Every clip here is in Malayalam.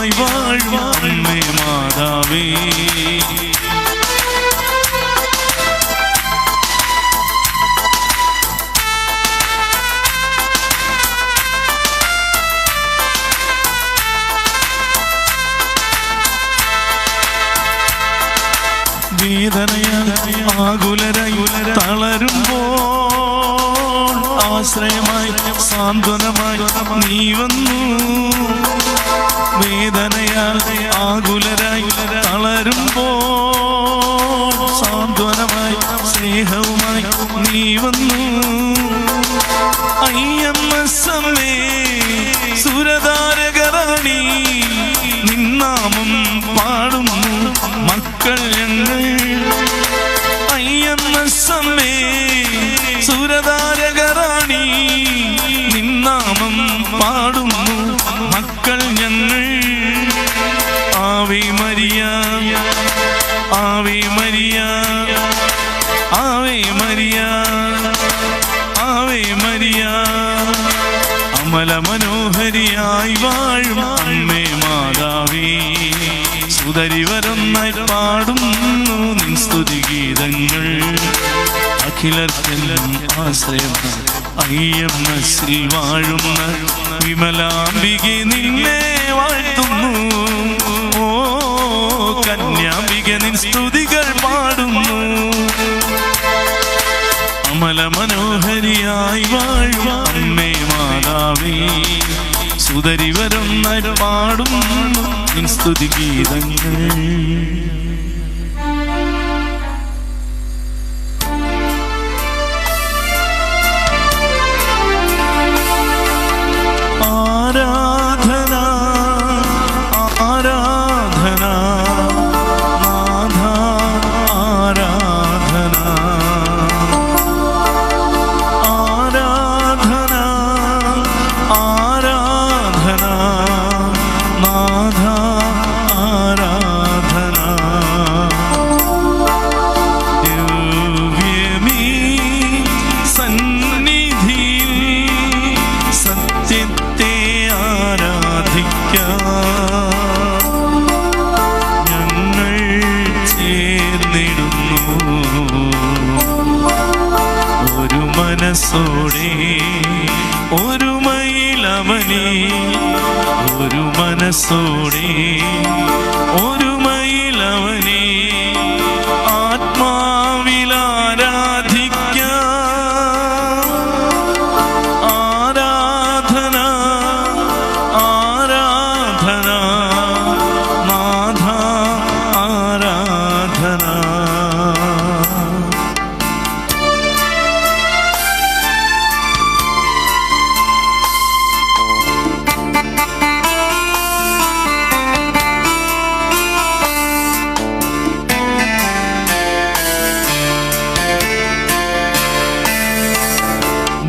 സുതരിവരൊന്നായി വാഴും അമ്മേ മാതാവേ. വേദനയായി ആകുലരായി തളരുമ്പോൾ ആശ്രയമായി സാന്ത്വനമായി നീ വന്നു. വേദനയായി ആകുലരായി തളരുമ്പോൾ സാന്ത്വനമായി സ്നേഹവുമായി നീ വന്നു. അയ്യമ്മസമ്മേ സുരതാരകറാണി നിന്നാമം പാടുന്നു മക്കൾ ഞങ്ങൾ. അയ്യമ്മസമ്മേ സുരതാരകറാണി നിന്നാമം പാടുന്നു മക്കൾ ഞങ്ങൾ. Ave Maria Ave Maria Ave Maria Ave Maria. Amala മനോഹരിയായി വാഴും അമ്മേ മാതാവേ. സുതരിവരൊന്നായി പാടുന്നു നിൻ സ്തുതിഗീതങ്ങൾ. അഖിലർക്കെല്ലാം ആശ്രയം അയ്യമ്മസിൽ വാഴുന്ന വിമലാംബികെ നിന്നെ വാഴ്ത്തുന്നു. ഓ കന്യാംബികെ നിൻ സ്തുതികൾ പാടുന്നു. അമല മനോഹരിയായി വാഴും അമ്മേ മാതാവേ. സുതരിവരൊന്നായി പാടുന്നു നിൻ സ്തുതിഗീതങ്ങൾ. ആരാധന ആരാധന നാഥ ആരാധന ആരാധന ആരാധന നാഥ ആരാധന. ദിവ്യമീ സന്നിധിയിൽ സത്യത്തെ ആരാധിക്കാം ഞങ്ങൾ ചേർന്നിടുന്നു ഒരു മനസ്സോടെ. ഒരുമയിലവനെ ഒരു മനസ്സോടെ ഒരുമയിലവനെ ആത്മാവിലാരാധിക്കാം. ആരാധന ആരാധന നാഥ ആരാധന.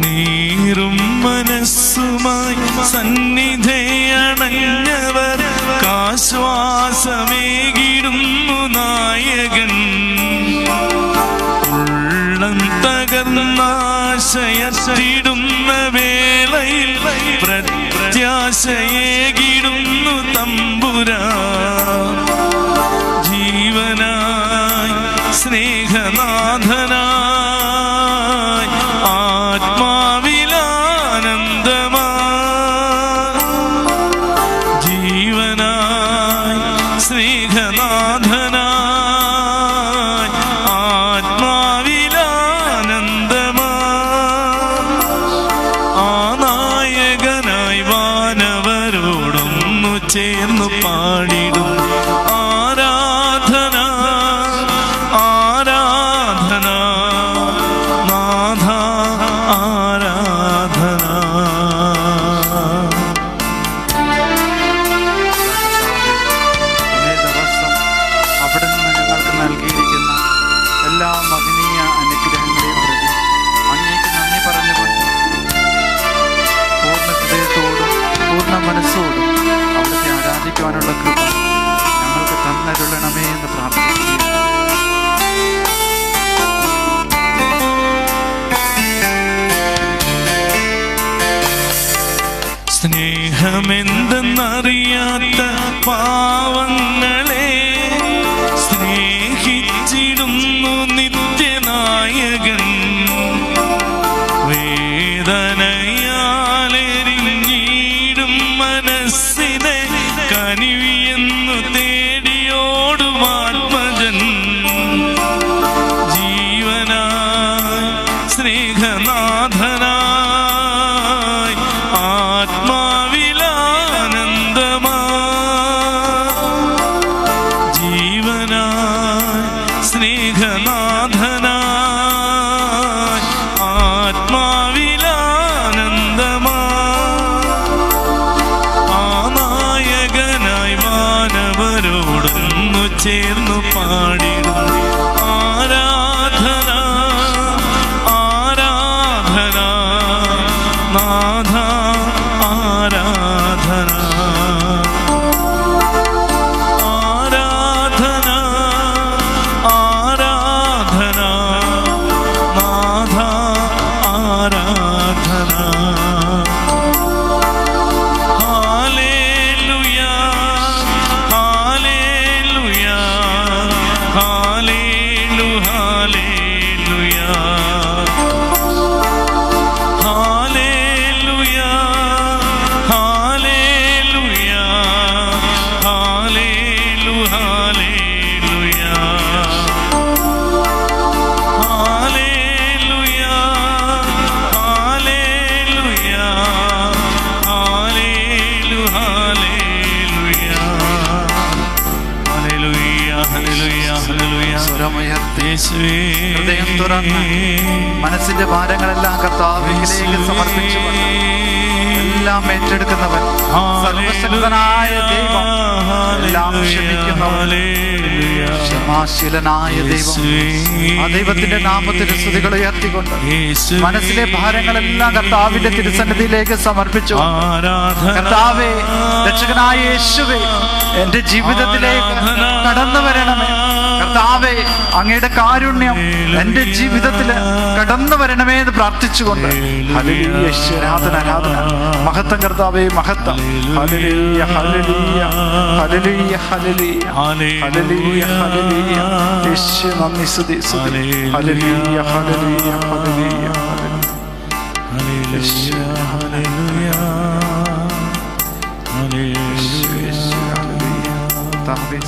നീറും മനസ്സുമായി സന്നിധിയണഞ്ഞവർ ആശ്വാസമേകിടുന്നു നായകൻ. ഉള്ളം തകർന്നാശയറ്റിടുന്ന വേളയിൽ പ്രത്യാശയേകിടുന്നു തമ്പുരാൻ. ജീവനായി സ്നേഹനാഥനായി ആത്മാവിലാനന്ദമായി. ജീവനായി സ്നേഹനാഥനായി ആത്മാവിലാനന്ദമായി. ആ നായകനായി വാനവരോടൊന്നു ചേർന്നു പാടിടും ആരാധന ആരാധന നാഥ ആരാധന. ഇന്നേ ദിവസം അവിടുന്ന് ഞങ്ങൾക്ക് നൽകിയിരിക്കുന്ന എല്ലാ മഹനീയ അനുഗ്രഹങ്ങളെയും പ്രതി അങ്ങേക്ക് നന്ദി പറഞ്ഞുകൊണ്ട് പൂർണ്ണ ഹൃദയത്തോടും പൂർണ്ണ മനസ്സോടും അവിടുത്തെ ആരാധിക്കുവാനുള്ള കൃപ ഞങ്ങൾക്ക് തന്നരുളണമേ എന്ന് പ്രാർത്ഥിക്കുന്നു. സ്നേഹമെന്തെന്നറിയാത്ത പാവങ്ങളെ സ്നേഹിച്ചിടുന്നു നിത്യനായകൻ. വേദനയാലെരിഞ്ഞിടും മനസ്സിനെ കനിവിയെന്നു തേടിയോടും ആത്മജൻ. ജീവനായി സ്നേഹനാഥനായി ആത്മാവിലാനന്ദമാ. ജീവനായി സ്നേഹനാഥനായി ആത്മാവിലാനന്ദമാ. ആ നായകനായി മാനവരോടൊന്നു ചേർന്നു പാടിടും ആരാധന ആരാധന നാഥ ആരാധന ആരാധന ആരാധന നാഥ ആരാധന. ഹല്ലേലൂയ ഹല്ലേലൂയ ഹല്ലേലൂയ ഹല്ലേലൂയ ഹല്ലേലൂയ ഹല്ലേലൂയ ഹല്ലേലൂയ ഹല്ലേലൂയ ഹല്ലേലൂയ ഹല്ലേലൂയ ഹല്ലേലൂയ. സ്വരമുയർത്തി യേശുവേ ഹൃദയം തുറന്ന് മനസ്സിന്റെ ഭാരങ്ങളെല്ലാം കർത്താവിലേക്ക് സമർപ്പിച്ചു എല്ലാം ഏറ്റെടുക്കുന്നവൻ, സർവശക്തനായ ദൈവം, എല്ലാം ക്ഷമിക്കുന്നവൻ, ക്ഷമാശീലനായ ദൈവം. ആ ദൈവത്തിന്റെ നാമത്തിന് സ്തുതികൾ ഉയർത്തിക്കൊണ്ട് മനസ്സിലെ ഭാരങ്ങളെല്ലാം കർത്താവിന്റെ തിരുസന്നിധിയിലേക്ക് സമർപ്പിച്ചു. കർത്താവേ, രക്ഷകനായ യേശുവേ, എന്റെ ജീവിതത്തിലേക്ക് കടന്നു വരണമേ. കർത്താവേ, അങ്ങയുടെ കാരുണ്യം എന്റെ ജീവിതത്തിൽ കടന്നു വരണമേ എന്ന് പ്രാർത്ഥിച്ചുകൊണ്ട് ഹല്ലേലൂയ, ആരാധന ആരാധന, മഹത്വം കർത്താവേ, മഹത്വം. ഹല്ലേലൂയ ഹല്ലേലൂയ ഹല്ലേലൂയ ഹല്ലേലൂയ ഹല്ലേലൂയ ഹല്ലേലൂയ. യേശു നന്ദി, സ്തുതി സ്തുതി. ഹല്ലേലൂയ ഹല്ലേലൂയ ഹല്ലേലൂയ ഹല്ലേലൂയ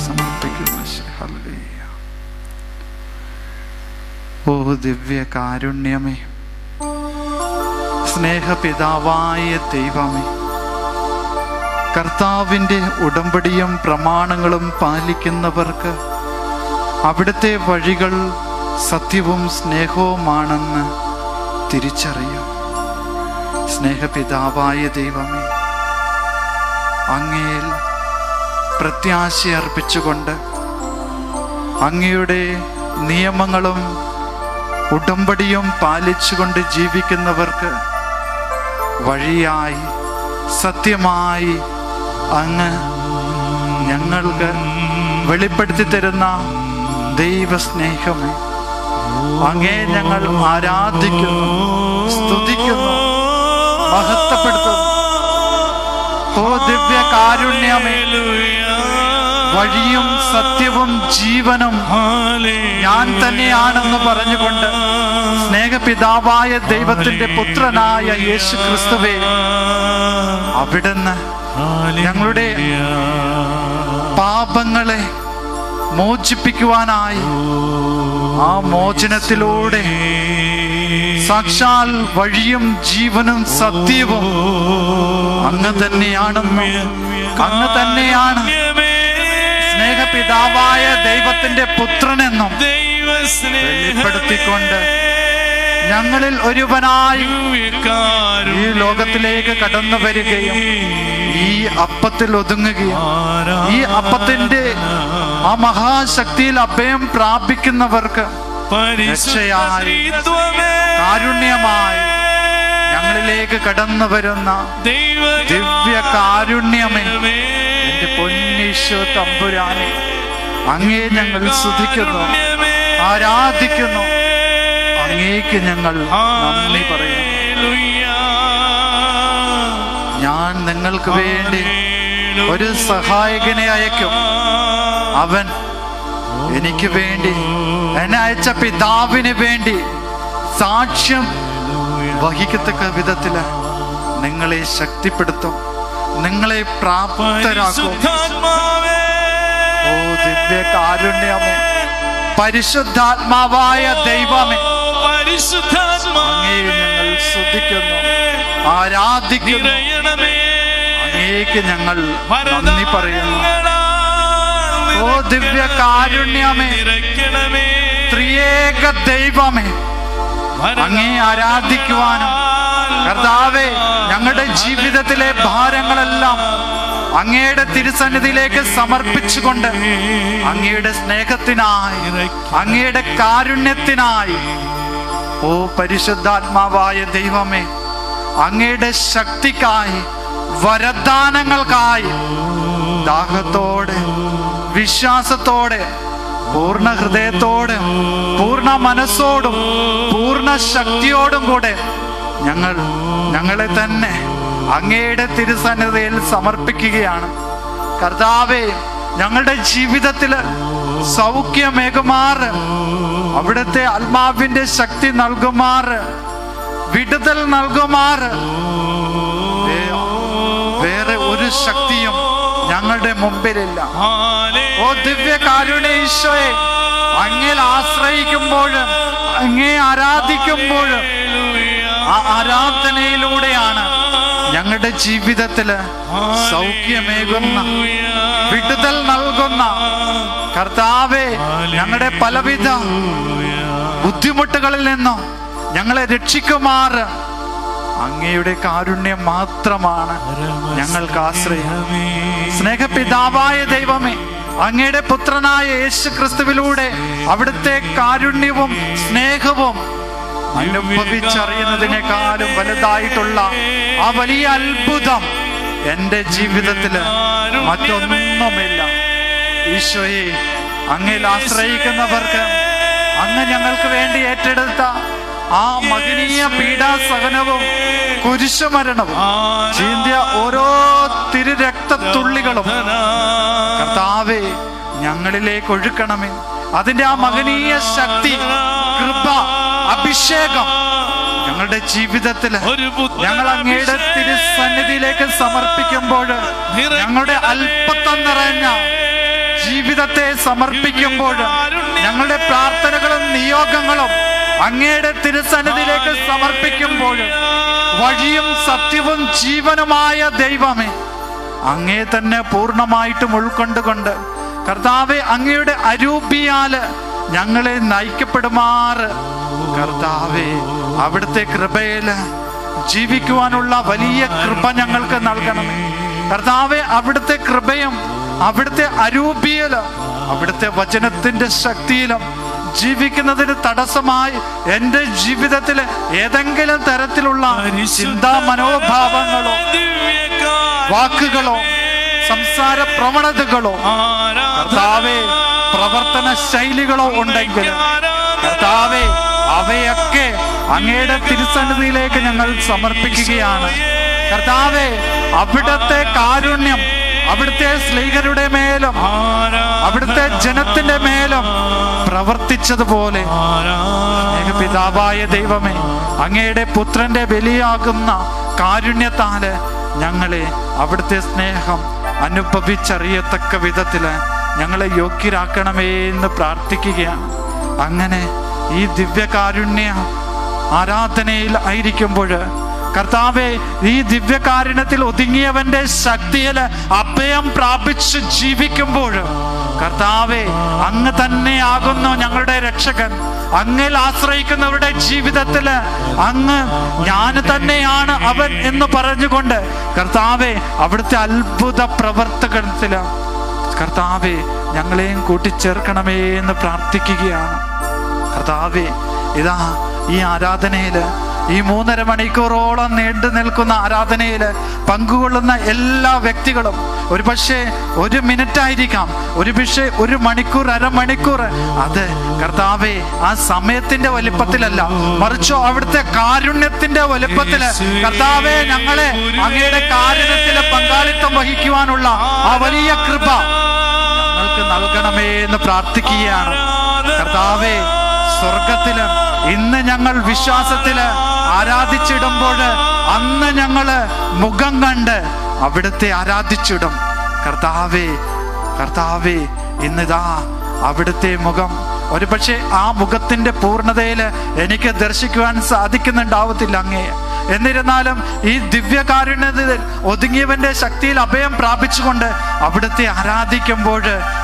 സമർപ്പിക്കുന്നു. ഹല്ലേലൂയ. ഓ ദിവ്യ കാരുണ്യമേ, സ്നേഹപിതാവായ ദൈവമേ, കർത്താവിൻ്റെ ഉടമ്പടിയും പ്രമാണങ്ങളും പാലിക്കുന്നവർക്ക് അവിടുത്തെ വഴികൾ സത്യവും സ്നേഹവുമാണെന്ന് തിരിച്ചറിയും. സ്നേഹപിതാവായ ദൈവമേ, അങ്ങയിൽ പ്രത്യാശ അർപ്പിച്ചുകൊണ്ട് അങ്ങയുടെ നിയമങ്ങളും ഉടമ്പടിയും പാലിച്ചുകൊണ്ട് ജീവിക്കുന്നവർക്ക് വഴിയായി സത്യമായി അങ്ങ് ഞങ്ങൾക്ക് വെളിപ്പെടുത്തി തരുന്ന ദൈവസ്നേഹമേ, അങ്ങേ ഞങ്ങൾ ആരാധിക്കുന്നു, സ്തുതിക്കുന്നു, മഹത്വപ്പെടുത്തുന്നു. ഓ ദിവ്യ കാരുണ്യമേ, വഴിയും സത്യവും ജീവനും ഞാൻ തന്നെയാണെന്ന് പറഞ്ഞുകൊണ്ട് സ്നേഹപിതാവായ ദൈവത്തിന്റെ പുത്രനായ യേശു ക്രിസ്തുവേ, അവിടുന്ന് ഞങ്ങളുടെ പാപങ്ങളെ മോചിപ്പിക്കുവാനായി ആ മോചനത്തിലൂടെ സാക്ഷാൽ വഴിയും ജീവനും സത്യവും അങ്ങ് തന്നെയാണെന്ന്, അങ്ങ് തന്നെയാണ് സ്നേഹപിതാവായ ദൈവത്തിന്റെ പുത്രനെന്നും വെളിപ്പെടുത്തിക്കൊണ്ട് ഞങ്ങളിൽ ഒരുവനായി ഈ ലോകത്തിലേക്ക് കടന്നു വരികയും ഈ അപ്പത്തിൽ ഒതുങ്ങുകയും ഈ അപ്പത്തിന്റെ ആ മഹാശക്തിയിൽ അഭയം പ്രാപിക്കുന്നവർക്ക് രക്ഷയായി കാരുണ്യമായി ഞങ്ങളിലേക്ക് കടന്നു വരുന്ന ദിവ്യ കാരുണ്യമേ, എന്റെ പൊന്നീശോ തമ്പുരാനെ, അങ്ങേ ഞങ്ങൾ സ്തുതിക്കുന്നു, ആരാധിക്കുന്നു. അങ്ങേക്ക് ഞങ്ങൾ നന്ദി പറയുന്നു. ഞാൻ നിങ്ങൾക്ക് വേണ്ടി ഒരു സഹായകനെ അയക്കും. അവൻ എനിക്ക് വേണ്ടി, എന്നെ അയച്ച പിതാവിന് വേണ്ടി സാക്ഷ്യം വഹിക്കത്തക്ക വിധത്തില് നിങ്ങളെ ശക്തിപ്പെടുത്തും, നിങ്ങളെ പ്രാപ്തരാക്കും. ഓ ദിവ്യ കാരുണ്യമേ, പരിശുദ്ധാത്മാവായ ദൈവമേ, അങ്ങയെ ഞങ്ങൾ സ്തുതിക്കുന്നു, ആരാധിക്കുന്നു. അങ്ങേക്ക് ഞങ്ങൾ നന്ദി പറയുന്നു. ഓ ദിവ്യ കാരുണ്യമേ, ത്രിയേക ദൈവമേ, അങ്ങേ ആരാധിക്കുവാനും കർത്താവേ ഞങ്ങളുടെ ജീവിതത്തിലെ ഭാരങ്ങളെല്ലാം അങ്ങയുടെ തിരുസന്നിധിയിലേക്ക് സമർപ്പിച്ചുകൊണ്ട് അങ്ങയുടെ സ്നേഹത്തിനായി, അങ്ങയുടെ കാരുണ്യത്തിനായി, ഓ പരിശുദ്ധാത്മാവായ ദൈവമേ, അങ്ങയുടെ ശക്തിക്കായി, വരദാനങ്ങൾക്കായി ദാഹത്തോടെ, വിശ്വാസത്തോടെ, പൂർണ്ണ ഹൃദയത്തോടെ, പൂർണ്ണ മനസ്സോടും പൂർണ്ണ ശക്തിയോടും കൂടെ ഞങ്ങളെ തന്നെ അങ്ങയുടെ തിരുസന്നിധിയിൽ സമർപ്പിക്കുകയാണ്. കർത്താവേ, ഞങ്ങളുടെ ജീവിതത്തില് സൗഖ്യമേകുമാറ്, അവിടുത്തെ ആത്മാവിന്റെ ശക്തി നൽകുമാറ്, വിടുതൽ നൽകുമാറ്. വേറെ ഒരു ശക്തിയും ഞങ്ങളുടെ മുമ്പിലില്ല. ഓ ദിവ്യ കാരുണ്യ ഈശോയെ, അങ്ങയിൽ ആശ്രയിക്കുമ്പോഴും അങ്ങേ ആരാധിക്കുമ്പോഴും ആ ആരാധനയിലൂടെയാണ് ഞങ്ങളുടെ ജീവിതത്തില് സൗഖ്യമേകുന്ന, വിടുതൽ നൽകുന്ന കർത്താവേ, ഞങ്ങളുടെ പലവിധ ബുദ്ധിമുട്ടുകളിൽ നിന്നും ഞങ്ങളെ രക്ഷിക്കുമാറ് അങ്ങയുടെ കാരുണ്യം മാത്രമാണ് ഞങ്ങൾക്ക് ആശ്രയം. സ്നേഹപിതാവായ ദൈവമേ, അങ്ങയുടെ പുത്രനായ യേശു ക്രിസ്തുവിലൂടെ അവിടുത്തെ കാരുണ്യവും സ്നേഹവും അനുഭവിച്ചറിയുന്നതിനേക്കാളും വലുതായിട്ടുള്ള ആ വലിയ അത്ഭുതം എൻ്റെ ജീവിതത്തില് മറ്റൊന്നുമില്ല. ഈശോയെ, അങ്ങയിൽ ആശ്രയിക്കുന്നവർക്ക് അങ്ങ് ഞങ്ങൾക്ക് വേണ്ടി ഏറ്റെടുത്ത ആ മഹനീയ പീഡാസഹനവും കുരിശുമരണവും ചിന്തിയ ഓരോ തിരുരക്തത്തുള്ളികളും കർത്താവേ ഞങ്ങളിലേക്ക് ഒഴുക്കണമേ. അതിന്റെ ആ മഹനീയ ശക്തി, കൃപ, അഭിഷേകം ഞങ്ങളുടെ ജീവിതത്തില് ഞങ്ങൾ അങ്ങയുടെ തിരുസന്നിധിയിലേക്ക് സമർപ്പിക്കുമ്പോൾ, ഞങ്ങളുടെ അല്പത്തം നിറഞ്ഞ ജീവിതത്തെ സമർപ്പിക്കുമ്പോൾ, ഞങ്ങളുടെ പ്രാർത്ഥനകളും നിയോഗങ്ങളും അങ്ങയുടെ തിരുസന്നിധിയിലേക്ക് സമർപ്പിക്കുമ്പോൾ, വഴിയും സത്യവും ജീവനുമായ ദൈവമേ, അങ്ങേ തന്നെ പൂർണ്ണമായിട്ടും ഉൾക്കൊണ്ടുകൊണ്ട് കർത്താവെ അങ്ങയുടെ അരൂപിയാല് ഞങ്ങളെ നയിക്കപ്പെടുമാറ് കർത്താവെ അവിടുത്തെ കൃപയില് ജീവിക്കുവാനുള്ള വലിയ കൃപ ഞങ്ങൾക്ക് നൽകണമേ. കർത്താവെ, അവിടുത്തെ കൃപയും അവിടുത്തെ അരൂപിയിലും അവിടുത്തെ വചനത്തിന്റെ ശക്തിയിലും ജീവിക്കുന്നതിന് തടസ്സമായി എൻ്റെ ജീവിതത്തിൽ ഏതെങ്കിലും തരത്തിലുള്ള ചിന്താ മനോഭാവങ്ങളോ വാക്കുകളോ സംസാര പ്രവണതകളോ കർത്താവേ പ്രവർത്തന ശൈലികളോ ഉണ്ടെങ്കിൽ കർത്താവേ അവയൊക്കെ അങ്ങയുടെ തിരുസന്നിധിയിലേക്ക് ഞങ്ങൾ സമർപ്പിക്കുകയാണ്. കർത്താവേ, അവിടുത്തെ കാരുണ്യം അവിടുത്തെ സ്ലീഹരുടെ മേലും അവിടുത്തെ ജനത്തിന്റെ മേലും പ്രവർത്തിച്ചതുപോലെ പിതാവായ ദൈവമേ, അങ്ങയുടെ പുത്രന്റെ ബലിയാകുന്ന കാരുണ്യത്താല് ഞങ്ങളെ അവിടുത്തെ സ്നേഹം അനുഭവിച്ചറിയത്തക്ക വിധത്തില് ഞങ്ങളെ യോഗ്യരാക്കണമേ എന്ന് പ്രാർത്ഥിക്കുകയാണ്. അങ്ങനെ ഈ ദിവ്യകാരുണ്യ ആരാധനയിൽ ആയിരിക്കുമ്പോൾ കർത്താവെ, ഈ ദിവ്യകാരുണ്യത്തിൽ ഒതുങ്ങിയവന്റെ ശക്തിയിൽ അഭയം പ്രാപിച്ച് ജീവിക്കുമ്പോൾ കർത്താവെ, അങ്ങ് തന്നെയാകുന്നു ഞങ്ങളുടെ രക്ഷകൻ. അങ്ങിൽ ആശ്രയിക്കുന്നവരുടെ ജീവിതത്തില് അങ്ങ് ഞാൻ തന്നെയാണ് അവൻ എന്ന് പറഞ്ഞുകൊണ്ട് കർത്താവെ അവിടുത്തെ അത്ഭുത പ്രവർത്തനത്തില് കർത്താവെ ഞങ്ങളെയും കൂട്ടിച്ചേർക്കണമേ എന്ന് പ്രാർത്ഥിക്കുകയാണ്. കർത്താവെ, ഇതാ ഈ ആരാധനയില് ഈ 3.5 മണിക്കൂറോളം നീണ്ടു നിൽക്കുന്ന ആരാധനയില് പങ്കുകൊള്ളുന്ന എല്ലാ വ്യക്തികളും ഒരു പക്ഷേ 1 മിനിറ്റ് ആയിരിക്കാം, ഒരു പക്ഷേ 1 മണിക്കൂർ, അരമണിക്കൂർ. അത് കർത്താവേ ആ സമയത്തിന്റെ വലിപ്പത്തിലല്ല, മറിച്ചോ അവിടുത്തെ കാരുണ്യത്തിന്റെ വലിപ്പത്തില് കർത്താവേ ഞങ്ങളെ അങ്ങയുടെ കാരുണ്യത്തിലെ പങ്കാളിത്തം വഹിക്കുവാനുള്ള ആ വലിയ കൃപ ഞങ്ങൾക്ക് നൽകണമേ എന്ന് പ്രാർത്ഥിക്കുകയാണ്. കർത്താവേ, സ്വർഗത്തില് ഇന്ന് ഞങ്ങൾ വിശ്വാസത്തില് ആരാധിച്ചിടുമ്പോൾ അന്ന് ഞങ്ങള് മുഖം കണ്ട് അവിടുത്തെ ആരാധിച്ചിടും. കർത്താവേ, കർത്താവേ, ഇന്നിതാ അവിടുത്തെ മുഖം ഒരു പക്ഷേ ആ മുഖത്തിന്റെ പൂർണ്ണതയില് എനിക്ക് ദർശിക്കുവാൻ സാധിക്കുന്നുണ്ടാവത്തില്ല അങ്ങേ. എന്നിരുന്നാലും ഈ ദിവ്യകാരുണ്യത്തിൽ ഒതുങ്ങിയവന്റെ ശക്തിയിൽ അഭയം പ്രാപിച്ചുകൊണ്ട് അവിടുത്തെ ആരാധിക്കുമ്പോൾ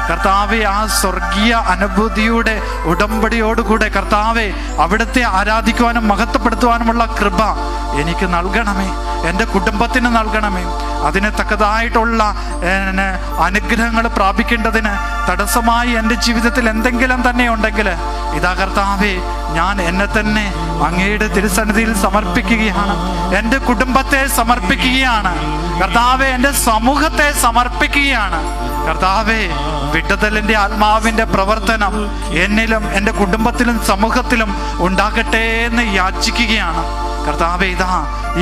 കർത്താവെ, ആ സ്വർഗീയ അനുഭൂതിയുടെ ഉടമ്പടിയോടുകൂടെ കർത്താവെ അവിടുത്തെ ആരാധിക്കുവാനും മഹത്വപ്പെടുത്തുവാനുമുള്ള കൃപ എനിക്ക് നൽകണമേ, എൻ്റെ കുടുംബത്തിന് നൽകണമേ. അതിന് തക്കതായിട്ടുള്ള അനുഗ്രഹങ്ങൾ പ്രാപിക്കേണ്ടതിന് തടസ്സമായി എൻ്റെ ജീവിതത്തിൽ എന്തെങ്കിലും തന്നെ ഉണ്ടെങ്കിൽ ഇതാ കർത്താവേ, ഞാൻ എന്നെ തന്നെ അങ്ങയുടെ തിരുസന്നിധിയിൽ സമർപ്പിക്കുകയാണ്. എൻ്റെ കുടുംബത്തെ സമർപ്പിക്കുകയാണ് കർത്താവേ, എൻ്റെ സമൂഹത്തെ സമർപ്പിക്കുകയാണ് കർത്താവേ. വിടുതലിന്റെ ആത്മാവിന്റെ പ്രവർത്തനം എന്നിലും എൻ്റെ കുടുംബത്തിലും സമൂഹത്തിലും ഉണ്ടാകട്ടെ എന്ന് യാചിക്കുകയാണ് കർത്താവേ. ഇതാ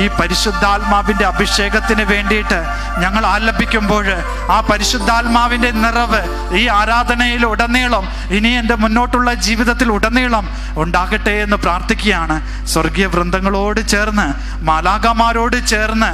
ഈ പരിശുദ്ധാത്മാവിന്റെ അഭിഷേകത്തിന് വേണ്ടിയിട്ട് ഞങ്ങൾ ആലപിക്കുമ്പോൾ ആ പരിശുദ്ധാത്മാവിന്റെ നിറവ് ഈ ആരാധനയിൽ ഉടനീളം, ഇനി എൻ്റെ മുന്നോട്ടുള്ള ജീവിതത്തിൽ ഉടനീളം ഉണ്ടാകട്ടെ എന്ന് പ്രാർത്ഥിക്കുകയാണ്. സ്വർഗീയ വൃന്ദങ്ങളോട് ചേർന്ന്, മാലാഖമാരോട് ചേർന്ന്,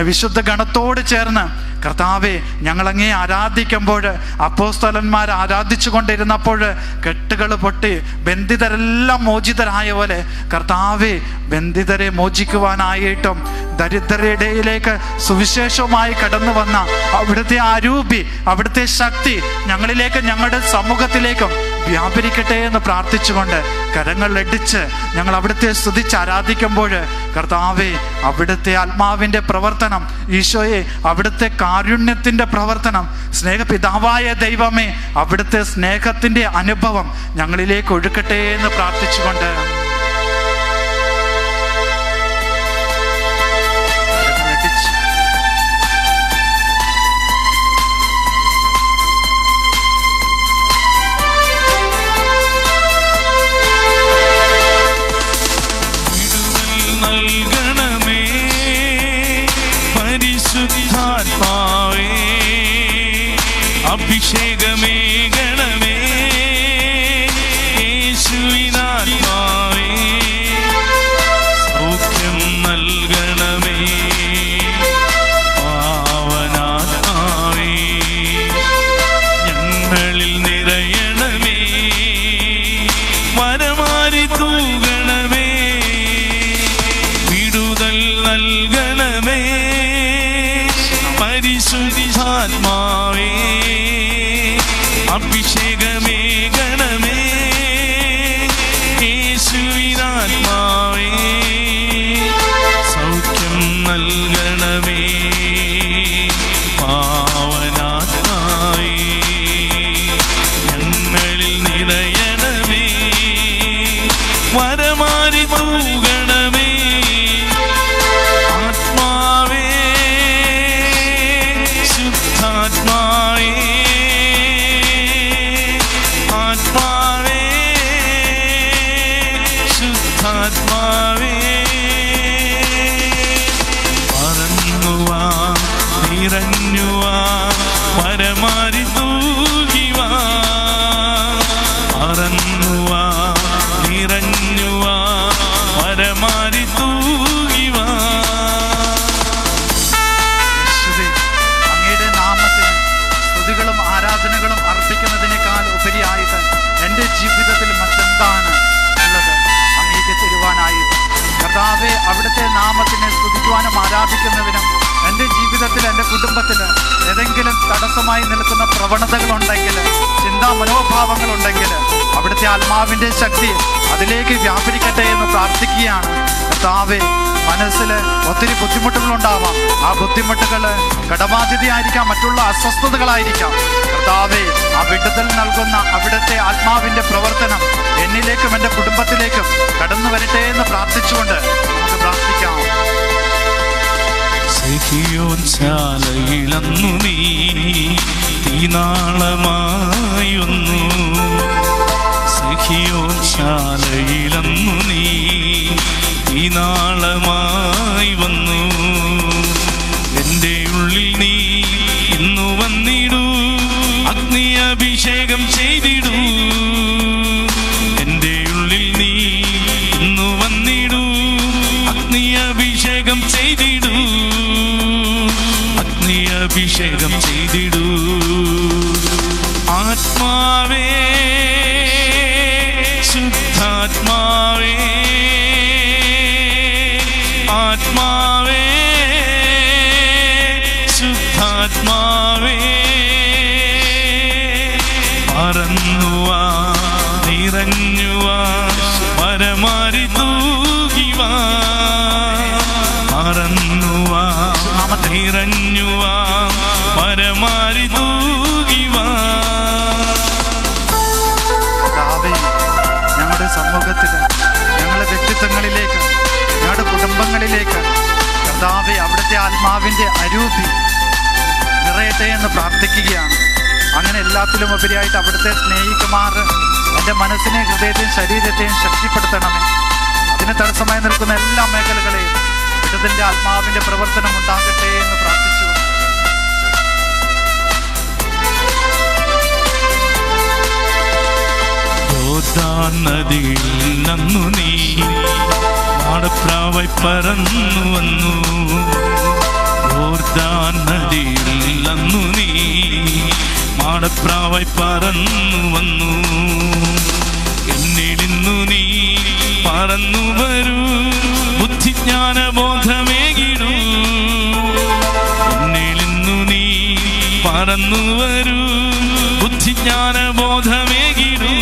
വിശുദ്ധ ഗണത്തോട് ചേർന്ന് കർത്താവെ ഞങ്ങളങ്ങേ ആരാധിക്കുമ്പോൾ, അപ്പോസ്തലന്മാർ ആരാധിച്ചു കൊണ്ടിരുന്നപ്പോൾ കെട്ടുകൾ പൊട്ടി ബന്ധിതരെല്ലാം മോചിതരായ പോലെ കർത്താവെ, ബന്ധിതരെ മോചിക്കുവാനായിട്ടും ദരിദ്രരുടെ ഇടയിലേക്ക് സുവിശേഷവുമായി കടന്നു വന്ന അവിടുത്തെ ആരൂപി, അവിടുത്തെ ശക്തി ഞങ്ങളിലേക്ക്, ഞങ്ങളുടെ സമൂഹത്തിലേക്കും വ്യാപരിക്കട്ടെ എന്ന് പ്രാർത്ഥിച്ചുകൊണ്ട് കരങ്ങളിലടിച്ച് ഞങ്ങൾ അവിടുത്തെ സ്തുതിച്ച് ആരാധിക്കുമ്പോൾ കർത്താവെ, അവിടുത്തെ ആത്മാവിൻ്റെ പ്രവർത്തനം, ഈശോയെ അവിടുത്തെ കാരുണ്യത്തിൻ്റെ പ്രവർത്തനം, സ്നേഹപിതാവായ ദൈവമേ അവിടുത്തെ സ്നേഹത്തിൻ്റെ അനുഭവം ഞങ്ങളിലേക്ക് ഒഴുക്കട്ടെ എന്ന് പ്രാർത്ഥിച്ചുകൊണ്ട് പരിശുദ്ധാത്മാവേ, അഭിഷേകമേ ഗണമേ, യേശുവിനാത്മാവേ, സൗഖ്യം നൽകണമേ, പാവനാത്മാവേ, ഞങ്ങളിൽ നിറയണമേ, വരമാരി തൂകണമേ, വിടുതൽ നൽകണമേ, പരിശുദ്ധാത്മാവേ, അഭിഷേകമേ ഗണമേ, യേശുവിനാത്മാവേ, സൗഖ്യം നൽകണമേ, പാവനാത്മാവേ, ഞങ്ങളിൽ നിറയണമേ, വരമാരി തൂകണമേ, ആത്മാവേ, ആത്മാവേ, ആത്മാവേ, ശുദ്ധാത്മാവേ, പറന്നുവാ, നിറഞ്ഞുവാ, വരമാരി തൂകിവാ, പറന്നുവാ, നിറഞ്ഞുവാ, വരമാരി തൂകിവാ. ആരാധനകളും അർപ്പിക്കുന്നതിനേക്കാൾ ഉപരിയായിട്ട് എൻ്റെ ജീവിതത്തിൽ മറ്റെന്താണ് ഉള്ളത് അങ്ങേക്ക് തരുവാനായിട്ട്? കർത്താവെ, അവിടുത്തെ നാമത്തിനെ സ്തുതിക്കുവാനും ആരാധിക്കുന്നതിനും എൻ്റെ ജീവിതത്തിൽ, എൻ്റെ കുടുംബത്തിൽ ഏതെങ്കിലും തടസ്സമായി നിൽക്കുന്ന പ്രവണതകളുണ്ടെങ്കിൽ, ചിന്താ മനോഭാവങ്ങളുണ്ടെങ്കിൽ അവിടുത്തെ ആത്മാവിൻ്റെ ശക്തി അതിലേക്ക് വ്യാപരിക്കട്ടെ എന്ന് പ്രാർത്ഥിക്കുകയാണ്. കർത്താവെ, മനസ്സിൽ ഒത്തിരി ബുദ്ധിമുട്ടുകളുണ്ടാവാം. ആ ബുദ്ധിമുട്ടുകൾ കടബാധ്യതയായിരിക്കാം, മറ്റുള്ള അസ്വസ്ഥതകളായിരിക്കാം. കർത്താവെ, ആ വിടുതൽ നൽകുന്ന അവിടുത്തെ ആത്മാവിൻ്റെ പ്രവർത്തനം എന്നിലേക്കും എൻ്റെ കുടുംബത്തിലേക്കും കടന്നു വരട്ടെ എന്ന് പ്രാർത്ഥിച്ചുകൊണ്ട് നമുക്ക് പ്രാർത്ഥിക്കാം. ശാലയിലന്നു നീ തീനാളമായി വന്നു. ശാലയിലന്നു നീ തീനാളമായി വന്നു. എൻ്റെ ഉള്ളിൽ നീ ഇന്നു വന്നിടൂ, അഗ്നി അഭിഷേകം ചെയ്തിടൂ. എൻ്റെ ഉള്ളിൽ നീ ഇന്നു വന്നിടൂ, അഗ്നി അഭിഷേകം ചെയ്തിടൂ. അഗ്നി അഭിഷേകം ചെയ്തിടൂ. ആത്മാവേ, ശുദ്ധാത്മാവേ, ആത്മാവേ, ശുദ്ധാത്മാവേ, പറന്നുവാ, നിറഞ്ഞുവാ, പരമാരി തൂകിവാ. പറന്നുവാ, നിറഞ്ഞുവാ, പരമാരി തൂകിവാ. ഞങ്ങളുടെ സമൂഹത്തിൽ, ഞങ്ങളുടെ വ്യക്തിത്വങ്ങളിലേക്ക്, ഞങ്ങളുടെ കുടുംബങ്ങളിലേക്ക് കർത്താവേ അവിടുത്തെ ആത്മാവിൻ്റെ അരൂപി നിറയട്ടെ എന്ന് പ്രാർത്ഥിക്കുകയാണ്. അങ്ങനെ എല്ലാത്തിലും ഉപരിയായിട്ട് അവിടുത്തെ സ്നേഹിക്കുമാർ എൻ്റെ മനസ്സിനെയും ഹൃദയത്തെയും ശരീരത്തെയും ശക്തിപ്പെടുത്തണമേ. അതിന് തടസ്സമായി നിൽക്കുന്ന എല്ലാ മേഖലകളെയും വിടുതലിൻ്റെ ആത്മാവിൻ്റെ പ്രവർത്തനം ഉണ്ടാകട്ടെ എന്ന് പ്രാർത്ഥിച്ചു. നദിയിൽ നന്നു നീ മാടപ്രാവായി പറന്നു വന്നു. യോർദാൻ നദിയിൽ നന്നു നീ മാടപ്രാവായി പറന്നു വന്നു. എന്നിലിന്നു നീ പറന്നു വരൂ, ബുദ്ധിജ്ഞാനബോധമേകിടൂ. എന്നിലിന്നു നീ പറന്നു വരൂ, ബുദ്ധിജ്ഞാനബോധമേകിടൂ.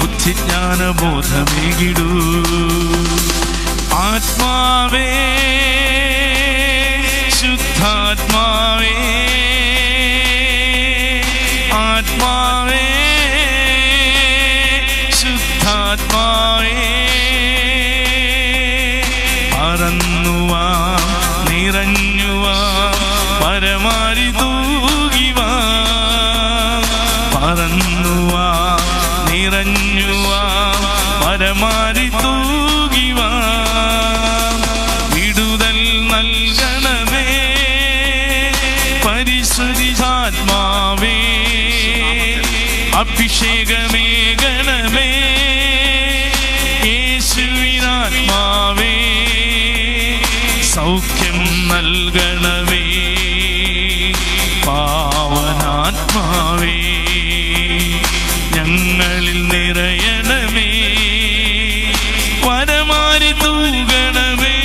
ബുദ്ധിജ്ഞാനബോധമേകിടൂ. ആത്മാവേ, ശുദ്ധാത്മാവേ, ആത്മാവേ, ശുദ്ധാത്മാവേ, പറന്നുവാ, നിറഞ്ഞുവാ, പരമാരി തൂകിവാ. പറന്നുവാ, നിറഞ്ഞുവാ, പരമാരി തൂകിവാ. വിടുതൽ നൽകണമേ പരിശുദ്ധാത്മാവേ, അഭിഷേകമേകണമേ യേശുവിനാത്മാവേ. സൗഖ്യം നൽകണമേ പാവനാത്മാവേ. ഞങ്ങളിൽ നിറയണമേ, പരമാരി തൂകണമേ.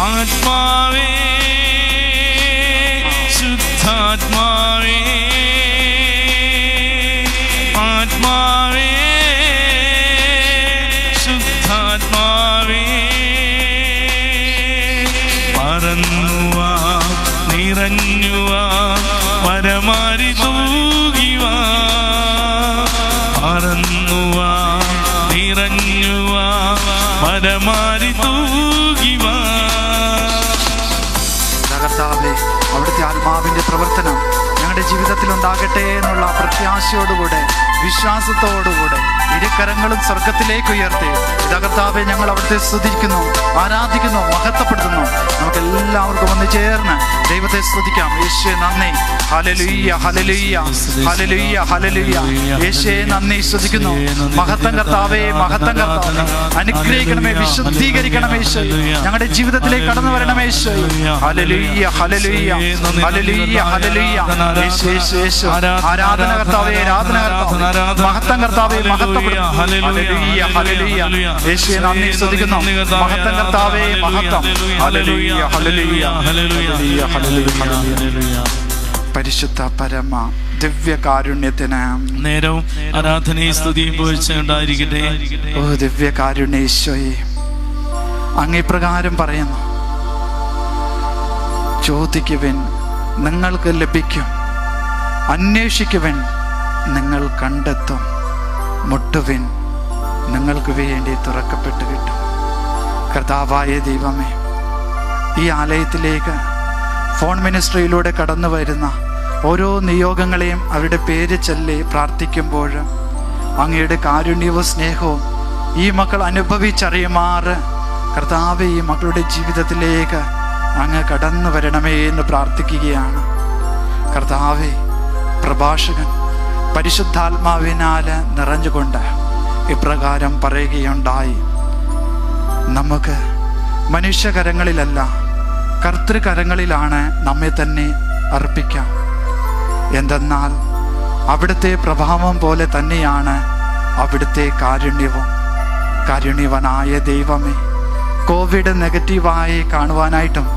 ആത്മാവേ, ശുദ്ധാത്മാവേ, ആത്മാവേ, ശുദ്ധാത്മാവേ, പറന്നുവാ, നിറഞ്ഞുവാ, പരമാരി തൂകിവാ. പറന്നുവാ, നിറഞ്ഞുവാ, പരമാരി തൂകിവാ. കർത്താവേ അവിടുത്തെ ആത്മാവിൻ്റെ പ്രവർത്തനം ഞങ്ങളുടെ ജീവിതത്തിൽ ഉണ്ടാകട്ടെ എന്നുള്ള പ്രത്യാശയോടുകൂടെ, വിശ്വാസത്തോടുകൂടെ ഇരുകരങ്ങളും സ്വർഗത്തിലേക്ക് ഉയർത്തി കർത്താവെ ഞങ്ങൾ അവിടുത്തെ സ്തുതിക്കുന്നു, ആരാധിക്കുന്നു, മഹത്വപ്പെടുത്തുന്നു. നമുക്ക് എല്ലാവർക്കും ഒന്ന് ചേർന്ന് ദൈവത്തെ സ്തുതിക്കാം. യേശുവേ നന്ദി, ഹല്ലേലൂയ, ഹല്ലേലൂയ, ഹല്ലേലൂയ, ഹല്ലേലൂയ. യേശുവേ നന്ദി സ്തുതിക്കുന്നു. മഹത്വം കർത്താവേ, മഹത്വം കർത്താവേ. അനുഗ്രഹിക്കണമേ, വിശുദ്ധീകരിക്കണമേ യേശു. ഞങ്ങളുടെ ജീവിതത്തിലേക്ക് കടന്നു വരണമേ യേശു. ഹല്ലേലൂയ, ഹല്ലേലൂയ, ഹല്ലേലൂയ, ഹല്ലേലൂയ. യേശു, യേശു, യേശു. ആരാധന കർത്താവേ, ആരാധന കർത്താവേ. മഹത്വം കർത്താവേ, മഹത്വപ്പെടുന്നു. Hallelujah, hallelujah. യേശുവേ നന്ദി സ്തുതിക്കുന്നു. മഹത്വം കർത്താവേ, മഹത്വം. ഹല്ലേലൂയ, ഹല്ലേലൂയ, ഹല്ലേലൂയ, ഹല്ലേലൂയ. പരിശുദ്ധ പരമ ദിവ്യകാരുണ്യത്തിന് നേരവും ആരാധനയും സ്തുതിയും ഉണ്ടായിരിക്കട്ടെ. ഓ ദിവ്യകാരുണ്യ ഈശോയെ, അങ്ങ് ഇപ്രകാരം പറയുന്നു: ചോദിക്കുവിൻ, നിങ്ങൾക്ക് ലഭിക്കും; അന്വേഷിക്കുവിൻ, നിങ്ങൾ കണ്ടെത്തും; മുട്ടുവിൻ, നിങ്ങൾക്ക് വേണ്ടി തുറക്കപ്പെട്ട് കിട്ടും. കർത്താവായ ദൈവമേ, ഈ ആലയത്തിലേക്ക് ഫോൺ മിനിസ്ട്രിയിലൂടെ കടന്നു വരുന്ന ഓരോ നിയോഗങ്ങളെയും അവരുടെ പേര് ചൊല്ലി പ്രാർത്ഥിക്കുമ്പോൾ അങ്ങയുടെ കാരുണ്യവും സ്നേഹവും ഈ മക്കൾ അനുഭവിച്ചറിയുമാറ് കർത്താവേ ഈ മക്കളുടെ ജീവിതത്തിലേക്ക് അങ്ങ് കടന്നു വരണമേ എന്ന് പ്രാർത്ഥിക്കുകയാണ്. കർത്താവേ, പ്രഭാഷകൻ പരിശുദ്ധാത്മാവിനാൽ നിറഞ്ഞുകൊണ്ട് ഇപ്രകാരം പറയുകയുണ്ടായി: നമുക്ക് മനുഷ്യകരങ്ങളിലല്ല കർത്തൃകരങ്ങളിലാണ് നമ്മെ തന്നെ അർപ്പിക്കാം. എന്തെന്നാൽ അവിടുത്തെ പ്രഭാവം പോലെ തന്നെയാണ് അവിടുത്തെ കാരുണ്യവും. കാരുണ്യവനായ ദൈവമേ, കോവിഡ് നെഗറ്റീവായി കാണുവാനായിട്ടും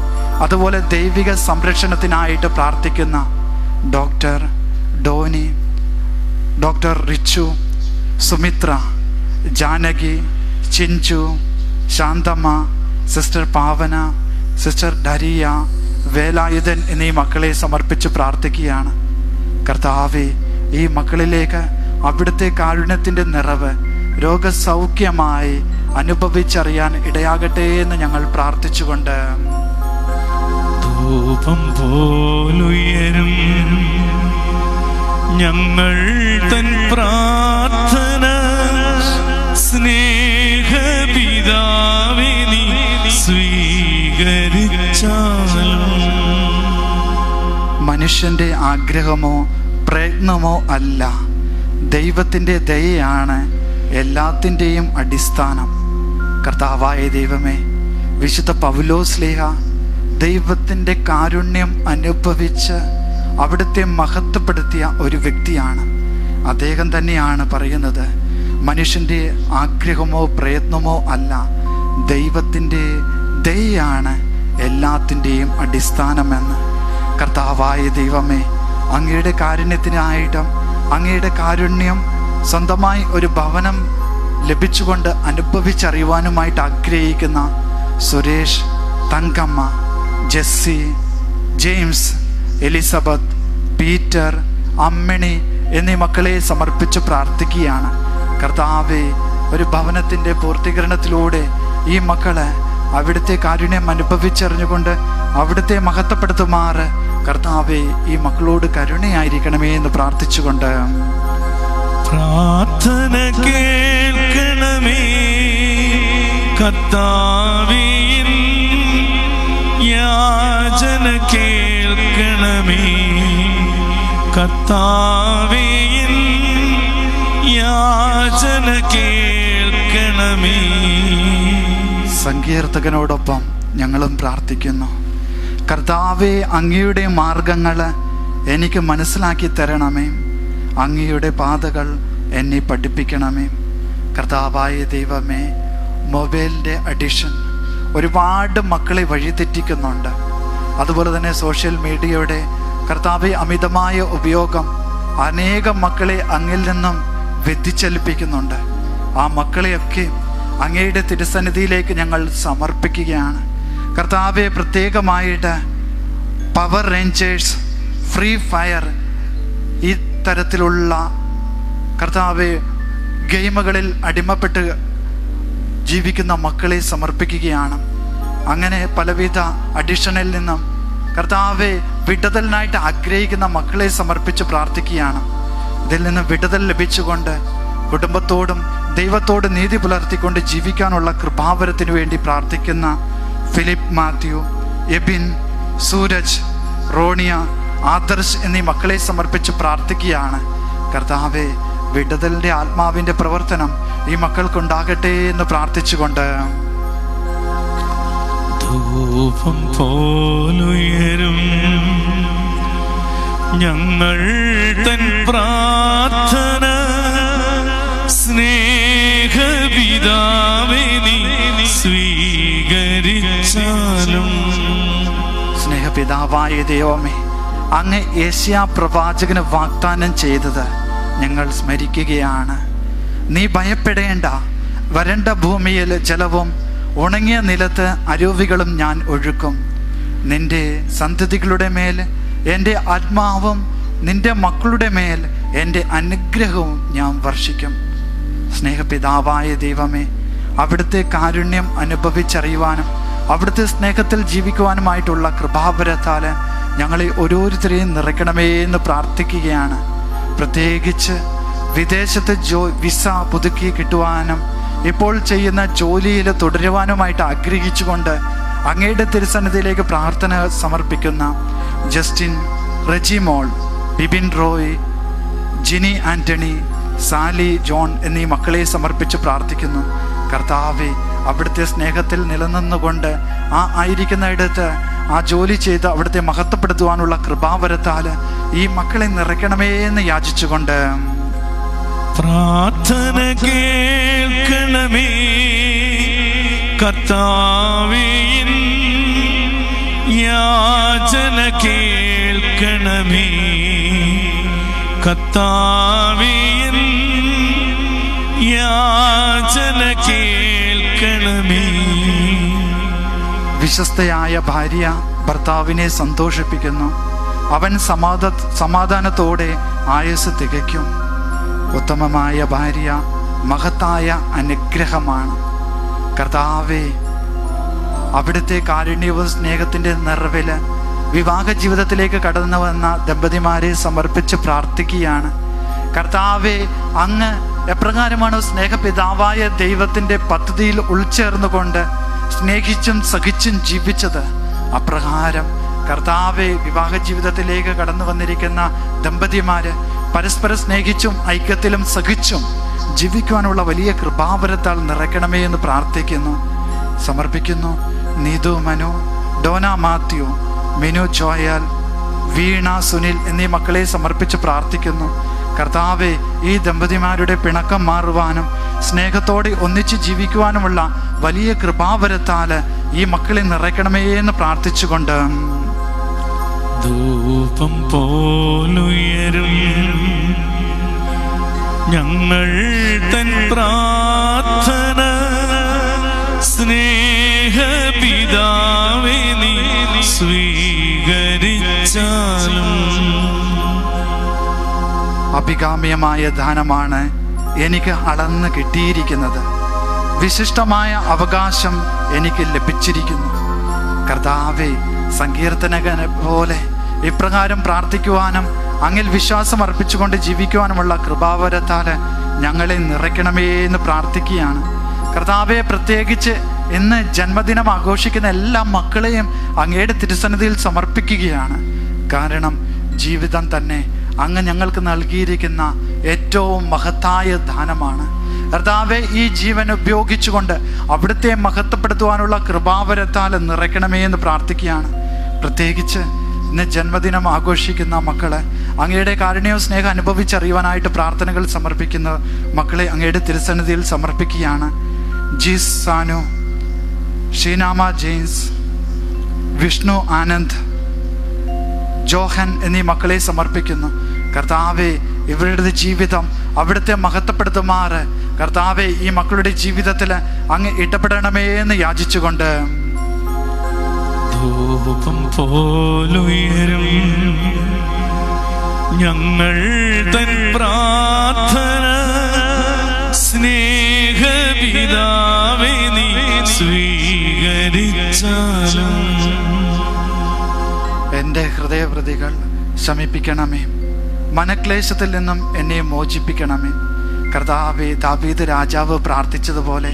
അതുപോലെ ദൈവിക സംരക്ഷണത്തിനായിട്ട് പ്രാർത്ഥിക്കുന്ന doctor Doni, doctor Richu, Sumithra, Janaki, Chinchu, Shanthamma, sister Pavana, sister Daria, Velayudhan എന്നീ മക്കളെ സമർപ്പിച്ച് പ്രാർത്ഥിക്കുകയാണ്. കർത്താവേ, ഈ മക്കളിലേക്ക് അവിടുത്തെ കാരുണ്യത്തിൻ്റെ നിറവ് രോഗസൗഖ്യമായി അനുഭവിച്ചറിയാൻ ഇടയാകട്ടെ എന്ന് ഞങ്ങൾ പ്രാർത്ഥിച്ചുകൊണ്ട് ധൂപം പോലുയരും ഞങ്ങൾ തൻ പ്രാർത്ഥന സ്നേഹപിതാവേ നീ സ്വീകരിച്ചാലും. മനുഷ്യന്റെ ആഗ്രഹമോ പ്രയത്നമോ അല്ല, ദൈവത്തിൻ്റെ ദയയാണ് എല്ലാത്തിൻ്റെയും അടിസ്ഥാനം. കർത്താവായ ദൈവമേ, വിശുദ്ധ പൗലോസ്ലീഹ ദൈവത്തിൻ്റെ കാരുണ്യം അനുഭവിച്ച് അവിടുത്തെ മഹത്വപ്പെടുത്തിയ ഒരു വ്യക്തിയാണ്. അദ്ദേഹം തന്നെയാണ് പറയുന്നത്, മനുഷ്യൻ്റെ ആഗ്രഹമോ പ്രയത്നമോ അല്ല, ദൈവത്തിൻ്റെ ദയയാണ് എല്ലാത്തിൻ്റെയും അടിസ്ഥാനമെന്ന്. കർത്താവായ ദൈവമേ, അങ്ങയുടെ കാരുണ്യത്തിനായിട്ടും അങ്ങയുടെ കാരുണ്യം സ്വന്തമായി ഒരു ഭവനം ലഭിച്ചുകൊണ്ട് അനുഭവിച്ചറിയുവാനുമായിട്ട് ആഗ്രഹിക്കുന്ന Suresh, Thankamma, Jessy, James, Elizabeth, Peter, Ammini എന്നീ മക്കളെ സമർപ്പിച്ച് പ്രാർത്ഥിക്കുകയാണ്. കർത്താവേ, ഒരു ഭവനത്തിൻ്റെ പൂർത്തീകരണത്തിലൂടെ ഈ മക്കളെ അവിടുത്തെ കാരുണ്യം അനുഭവിച്ചറിഞ്ഞുകൊണ്ട് അവിടുത്തെ മഹത്വപ്പെടുത്തുമാറ് കർത്താവേ ഈ മക്കളോട് കരുണയായിരിക്കണമേ എന്ന് പ്രാർത്ഥിച്ചുകൊണ്ട് പ്രാർത്ഥന കേൾക്കണമേ കർത്താവേ, യാചന കേൾക്കണമേ കർത്താവേ, യാചന കേൾക്കണമേ. സങ്കീർത്തകനോടൊപ്പം ഞങ്ങളും പ്രാർത്ഥിക്കുന്നു. കർത്താവേ, അങ്ങയുടെ മാർഗങ്ങൾ എനിക്ക് മനസ്സിലാക്കി തരണമേ, അങ്ങയുടെ പാതകൾ എന്നെ പഠിപ്പിക്കണമേ. കർത്താവായ ദൈവമേ, മൊബൈലിൻ്റെ അഡിക്ഷൻ ഒരുപാട് മക്കളെ വഴിതെറ്റിക്കുന്നുണ്ട്. അതുപോലെ തന്നെ സോഷ്യൽ മീഡിയയുടെ കർത്താവേ അമിതമായ ഉപയോഗം അനേകം മക്കളെ അങ്ങിൽ നിന്നും വ്യതിചലിപ്പിക്കുന്നുണ്ട്. ആ മക്കളെയൊക്കെ അങ്ങയുടെ തിരുസന്നിധിയിലേക്ക് ഞങ്ങൾ സമർപ്പിക്കുകയാണ്. കർത്താവെ, പ്രത്യേകമായിട്ട് പവർ റേഞ്ചേഴ്സ്, ഫ്രീ ഫയർ, ഈ തരത്തിലുള്ള കർത്താവെ ഗെയിമുകളിൽ അടിമപ്പെട്ട് ജീവിക്കുന്ന മക്കളെ സമർപ്പിക്കുകയാണ്. അങ്ങനെ പലവിധ അഡിക്ഷനിൽ നിന്നും കർത്താവെ വിടുതലിനായിട്ട് ആഗ്രഹിക്കുന്ന മക്കളെ സമർപ്പിച്ച് പ്രാർത്ഥിക്കുകയാണ്. ഇതിൽ നിന്ന് വിടുതൽ ലഭിച്ചുകൊണ്ട് കുടുംബത്തോടും ദൈവത്തോടും നീതി പുലർത്തിക്കൊണ്ട് ജീവിക്കാനുള്ള കൃപാവരത്തിനു വേണ്ടി പ്രാർത്ഥിക്കുന്ന ഫിലിപ്പ്, മാത്യു, എബിൻ, സൂരജ്, റോണിയ, ആദർശ് എന്നീ മക്കളെ സമർപ്പിച്ച് പ്രാർത്ഥിക്കുകയാണ്. കർത്താവെ, വിടുതലിൻ്റെ ആത്മാവിൻ്റെ പ്രവർത്തനം ഈ മക്കൾക്കുണ്ടാകട്ടെ എന്ന് പ്രാർത്ഥിച്ചുകൊണ്ട് ധൂപം പോലുയരും ഞങ്ങൾ തൻ പ്രാർത്ഥന സ്നേഹപിതാവേ നീ സ്വീകരിച്ചാലും. സ്നേഹപിതാവായ ദൈവമേ, അങ്ങ് യേശയ്യാ പ്രവാചകന് വാഗ്ദാനം ചെയ്തത് ഞങ്ങൾ സ്മരിക്കുകയാണ്. നീ ഭയപ്പെടേണ്ട, വരണ്ട ഭൂമിയിൽ ജലവും ഉണങ്ങിയ നിലത്ത് അരുവികളും ഞാൻ ഒഴുക്കും. നിന്റെ സന്തതികളുടെ മേൽ എൻ്റെ ആത്മാവും നിന്റെ മക്കളുടെ മേൽ എൻ്റെ അനുഗ്രഹവും ഞാൻ വർഷിക്കും. സ്നേഹപിതാവായ ദൈവമേ, അവിടുത്തെ കാരുണ്യം അനുഭവിച്ചറിയുവാനും അവിടുത്തെ സ്നേഹത്തിൽ ജീവിക്കുവാനുമായിട്ടുള്ള കൃപാവരത്താൽ ഞങ്ങളെ ഓരോരുത്തരെയും നിറയ്ക്കണമേ എന്ന് പ്രാർത്ഥിക്കുകയാണ്. പ്രത്യേകിച്ച് വിദേശത്ത് വിസ പുതുക്കി കിട്ടുവാനും ഇപ്പോൾ ചെയ്യുന്ന ജോലിയിൽ തുടരുവാനുമായിട്ട് ആഗ്രഹിച്ചുകൊണ്ട് അങ്ങയുടെ തിരുസന്നിധിയിലേക്ക് പ്രാർത്ഥന സമർപ്പിക്കുന്ന Justin, Rejimol, Bibin Roy, Jini Antony, Sally John എന്നീ മക്കളെ സമർപ്പിച്ച് പ്രാർത്ഥിക്കുന്നു. കർത്താവെ, അവിടുത്തെ സ്നേഹത്തിൽ നിലനിന്നുകൊണ്ട് ആയിരിക്കുന്നിടത്ത് ആ ജോലി ചെയ്ത് അവിടുത്തെ മഹത്വപ്പെടുത്തുവാനുള്ള കൃപാവരത്താൽ ഈ മക്കളെ നിറയ്ക്കണമേ എന്ന് യാചിച്ചുകൊണ്ട് പ്രാർത്ഥന കേൾക്കണമേ കർത്താവേ, യാചന കേൾക്കണമേ കർത്താവേ, യാചന കേൾക്കണമേ. വിശ്വസ്തയായ ഭാര്യ ഭർത്താവിനെ സന്തോഷിപ്പിക്കുന്നു. അവൻ സമാധാനത്തോടെ ആയുസ് തികയ്ക്കും. ഉത്തമമായ ഭാര്യ മഹത്തായ അനുഗ്രഹമാണ്. കർത്താവേ, അവിടുത്തെ കാരുണ്യവും സ്നേഹത്തിൻ്റെ നിറവിൽ വിവാഹ ജീവിതത്തിലേക്ക് കടന്നു വന്ന ദമ്പതിമാരെ സമർപ്പിച്ച് പ്രാർത്ഥിക്കുകയാണ്. കർത്താവേ, അങ്ങ് എപ്രകാരമാണോ സ്നേഹപിതാവായ ദൈവത്തിൻ്റെ പദ്ധതിയിൽ ഉൾച്ചേർന്നുകൊണ്ട് സ്നേഹിച്ചും സഹിച്ചും ജീവിച്ചത്, അപ്രകാരം കർത്താവെ, വിവാഹ ജീവിതത്തിലേക്ക് കടന്നു വന്നിരിക്കുന്ന ദമ്പതിമാര് പരസ്പരം സ്നേഹിച്ചും ഐക്യത്തിലും സഹിച്ചും ജീവിക്കുവാനുള്ള വലിയ കൃപാവരത്താൽ നിറയ്ക്കണമേ എന്ന് പ്രാർത്ഥിക്കുന്നു, സമർപ്പിക്കുന്നു. നീതു മനു, ഡോന മാത്യു, മിനു ജോയൽ, വീണ സുനിൽ എന്നീ മക്കളെ സമർപ്പിച്ച് പ്രാർത്ഥിക്കുന്നു. കർത്താവെ, ഈ ദമ്പതിമാരുടെ പിണക്കം മാറുവാനും സ്നേഹത്തോടെ ഒന്നിച്ച് ജീവിക്കുവാനുമുള്ള വലിയ കൃപാവരത്താൽ ഈ മക്കളെ നിറയ്ക്കണമേ എന്ന് പ്രാർത്ഥിച്ചുകൊണ്ട് ധൂപം പോലുയരും ഞങ്ങൾ തൻ പ്രാർത്ഥന സ്നേഹപിതാവേ നീ സ്വീകരിച്ചാലും. അഭികാമ്യമായ ദാനമാണ് എനിക്ക് അളന്ന് കിട്ടിയിരിക്കുന്നത്. വിശിഷ്ടമായ അവകാശം എനിക്ക് ലഭിച്ചിരിക്കുന്നു. കർത്താവേ, സങ്കീർത്തനകനെ പോലെ ഇപ്രകാരം പ്രാർത്ഥിക്കുവാനും അങ്ങിൽ വിശ്വാസം അർപ്പിച്ചുകൊണ്ട് ജീവിക്കുവാനുമുള്ള കൃപാവരത്താൽ ഞങ്ങളെ നിറയ്ക്കണമേ എന്ന് പ്രാർത്ഥിക്കുകയാണ്. കർത്താവെ, പ്രത്യേകിച്ച് ഇന്ന് ജന്മദിനം ആഘോഷിക്കുന്ന എല്ലാ മക്കളെയും അങ്ങയുടെ തിരുസന്നിധിയിൽ സമർപ്പിക്കുകയാണ്. കാരണം ജീവിതം തന്നെ അങ്ങ് ഞങ്ങൾക്ക് നൽകിയിരിക്കുന്ന ഏറ്റവും മഹത്തായ ദാനമാണ്. കർത്താവെ, ഈ ജീവൻ ഉപയോഗിച്ചുകൊണ്ട് അവിടുത്തെ മഹത്വപ്പെടുത്തുവാനുള്ള കൃപാവരത്താൽ നിറയ്ക്കണമേ എന്ന് പ്രാർത്ഥിക്കുകയാണ്. പ്രത്യേകിച്ച് ഇന്ന് ജന്മദിനം ആഘോഷിക്കുന്ന മക്കളെ അങ്ങയുടെ കാരുണ്യവും സ്നേഹം അനുഭവിച്ചറിയുവാനായിട്ട് പ്രാർത്ഥനകൾ സമർപ്പിക്കുന്ന മക്കളെ അങ്ങയുടെ തിരുസന്നിധിയിൽ സമർപ്പിക്കുകയാണ്. ജീസ് സാനു, ഷീനാമ ജെയിംസ്, വിഷ്ണു ആനന്ദ്, ജോഹൻ എന്നീ മക്കളെ സമർപ്പിക്കുന്നു. കർത്താവെ, ഇവരുടെ ജീവിതം അവിടുത്തെ മഹത്വപ്പെടുത്തുമാറ് കർത്താവെ, ഈ മക്കളുടെ ജീവിതത്തിൽ അങ്ങ് ഇടപെടണമേ എന്ന് യാചിച്ചുകൊണ്ട് ധൂപം പോലുയരും ഞങ്ങൾ തൻ പ്രാർത്ഥന സ്നേഹപിതാവേ നീ സ്വീകരിച്ചാലും. എൻ്റെ ഹൃദയവൃതികൾ ശമിപ്പിക്കണമേ, മനക്ലേശത്തിൽ നിന്നും എന്നെ മോചിപ്പിക്കണമേ. കർത്താവെ, ദാവീദ് രാജാവ് പ്രാർത്ഥിച്ചതുപോലെ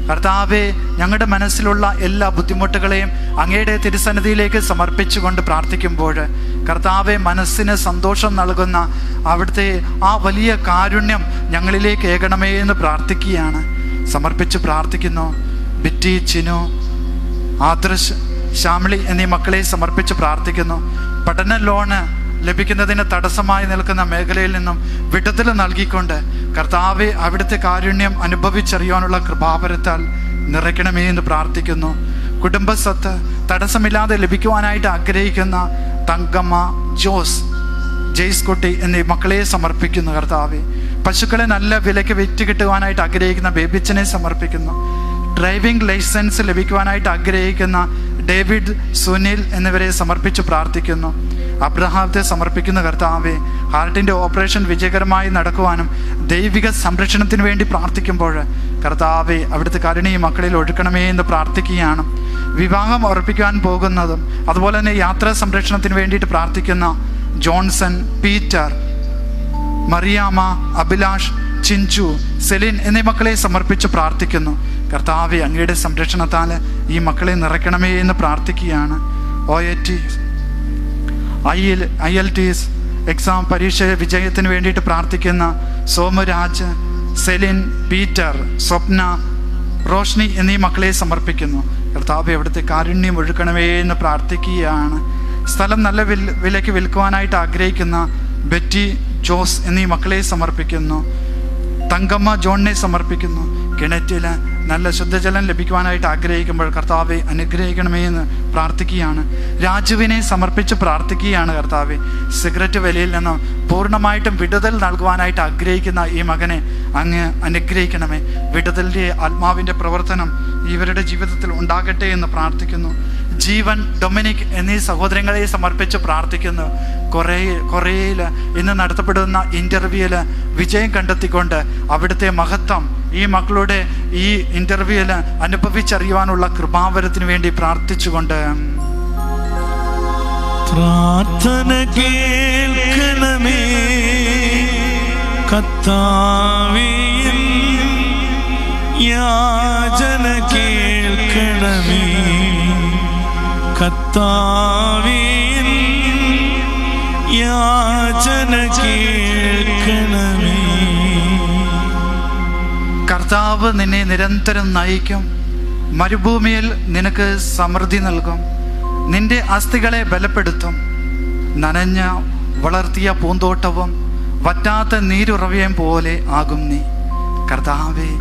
കർത്താവെ, ഞങ്ങളുടെ മനസ്സിലുള്ള എല്ലാ ബുദ്ധിമുട്ടുകളെയും അങ്ങയുടെ തിരുസന്നിധിയിലേക്ക് സമർപ്പിച്ചുകൊണ്ട് പ്രാർത്ഥിക്കുമ്പോൾ കർത്താവെ, മനസ്സിന് സന്തോഷം നൽകുന്ന അവിടുത്തെ ആ വലിയ കാരുണ്യം ഞങ്ങളിലേക്ക് ഏകണമേ എന്ന് പ്രാർത്ഥിക്കുകയാണ്, സമർപ്പിച്ച് പ്രാർത്ഥിക്കുന്നു. ബിറ്റി, ചിനു, ആദർശ്, ശ്യാമിളി എന്നീ മക്കളെ സമർപ്പിച്ച് പ്രാർത്ഥിക്കുന്നു. പഠന ലോണ് ലഭിക്കുന്നതിന് തടസ്സമായി നിൽക്കുന്ന മേഖലയിൽ നിന്നും വിടുതൽ നൽകിക്കൊണ്ട് കർത്താവെ, അവിടുത്തെ കാരുണ്യം അനുഭവിച്ചറിയാനുള്ള കൃപാവരത്താൽ നിറയ്ക്കണമേ എന്ന് പ്രാർത്ഥിക്കുന്നു. കുടുംബസ്വത്ത് തടസ്സമില്ലാതെ ലഭിക്കുവാനായിട്ട് ആഗ്രഹിക്കുന്ന തങ്കമ്മ, ജോസ്, ജെയ്സ് കുട്ടി എന്നീ മക്കളെ സമർപ്പിക്കുന്നു. കർത്താവെ, പശുക്കളെ നല്ല വിലയ്ക്ക് വിറ്റ് കിട്ടുവാനായിട്ട് ആഗ്രഹിക്കുന്ന ബേബിച്ചനെ സമർപ്പിക്കുന്നു. ഡ്രൈവിംഗ് ലൈസൻസ് ലഭിക്കുവാനായിട്ട് ആഗ്രഹിക്കുന്ന ഡേവിഡ്, സുനിൽ എന്നിവരെ സമർപ്പിച്ച് പ്രാർത്ഥിക്കുന്നു. അബ്രഹാത്തെ സമർപ്പിക്കുന്ന കർത്താവെ, ഹാർട്ടിൻ്റെ ഓപ്പറേഷൻ വിജയകരമായി നടക്കുവാനും ദൈവിക സംരക്ഷണത്തിന് വേണ്ടി പ്രാർത്ഥിക്കുമ്പോൾ കർത്താവെ അവിടുത്തെ കരുണ ഈ മക്കളിൽ ഒഴുക്കണമേ എന്ന് പ്രാർത്ഥിക്കുകയാണ്. വിവാഹം ഉറപ്പിക്കുവാൻ പോകുന്നതും അതുപോലെ തന്നെ യാത്രാ സംരക്ഷണത്തിന് വേണ്ടിയിട്ട് പ്രാർത്ഥിക്കുന്ന ജോൺസൺ, പീറ്റർ, മറിയാമ്മ, അഭിലാഷ്, ചിഞ്ചു, സെലിൻ എന്നീ മക്കളെ സമർപ്പിച്ച് പ്രാർത്ഥിക്കുന്നു. കർത്താവെ അങ്ങയുടെ സംരക്ഷണത്താൽ ഈ മക്കളെ നിറയ്ക്കണമേ എന്ന് പ്രാർത്ഥിക്കുകയാണ്. IELTS എക്സാം പരീക്ഷ വിജയത്തിന് വേണ്ടിയിട്ട് പ്രാർത്ഥിക്കുന്ന സോമരാജ്, സെലിൻ, പീറ്റർ, സ്വപ്ന, റോഷ്നി എന്നീ മക്കളെ സമർപ്പിക്കുന്നു. കർത്താവെ അവിടുത്തെ കാരുണ്യം ഒഴുക്കണമേ എന്ന് പ്രാർത്ഥിക്കുകയാണ്. സ്ഥലം നല്ല വിലയ്ക്ക് വിൽക്കുവാനായിട്ട് ആഗ്രഹിക്കുന്ന ബെറ്റി, ജോസ് എന്നീ മക്കളെ സമർപ്പിക്കുന്നു. തങ്കമ്മ ജോണിനെ സമർപ്പിക്കുന്നു. കിണറ്റിൽ നല്ല ശുദ്ധജലം ലഭിക്കുവാനായിട്ട് ആഗ്രഹിക്കുമ്പോൾ കർത്താവെ അനുഗ്രഹിക്കണമേ എന്ന് പ്രാർത്ഥിക്കുകയാണ്. രാജുവിനെ സമർപ്പിച്ച് പ്രാർത്ഥിക്കുകയാണ്. കർത്താവെ സിഗരറ്റ് വലിയിൽ നിന്നും പൂർണ്ണമായിട്ടും വിടുതൽ നൽകുവാനായിട്ട് ആഗ്രഹിക്കുന്ന ഈ മകനെ അങ്ങ് അനുഗ്രഹിക്കണമേ. വിടുതലിൻ്റെ ആത്മാവിൻ്റെ പ്രവർത്തനം ഇവരുടെ ജീവിതത്തിൽ ഉണ്ടാകട്ടെ എന്ന് പ്രാർത്ഥിക്കുന്നു. ജീവൻ, ഡൊമിനിക് എന്നീ സഹോദരങ്ങളെ സമർപ്പിച്ച് പ്രാർത്ഥിക്കുന്നു. കൊറിയയിൽ ഇന്ന് നടത്തപ്പെടുന്ന ഇൻ്റർവ്യൂവിൽ വിജയം കണ്ടെത്തിക്കൊണ്ട് അവിടുത്തെ മഹത്വം ഈ മക്കളുടെ ഈ ഇൻ്റർവ്യൂവിൽ അനുഭവിച്ചറിയുവാനുള്ള കൃപാവരത്തിന് വേണ്ടി പ്രാർത്ഥിച്ചുകൊണ്ട് പ്രാർത്ഥന കേൾക്കണമേ കർത്താവേ, യാചന കേൾക്കണമേ കർത്താവേ, യാചന കേൾക്കണമേ. കർത്താവ് നിന്നെ നിരന്തരം നയിക്കും. മരുഭൂമിയിൽ നിനക്ക് സമൃദ്ധി നൽകും. നിന്റെ അസ്ഥികളെ ബലപ്പെടുത്തും. നനഞ്ഞ വളർത്തിയ പൂന്തോട്ടവും വറ്റാത്ത നീരുറവയും പോലെ ആകും നീ. കർത്താവേ,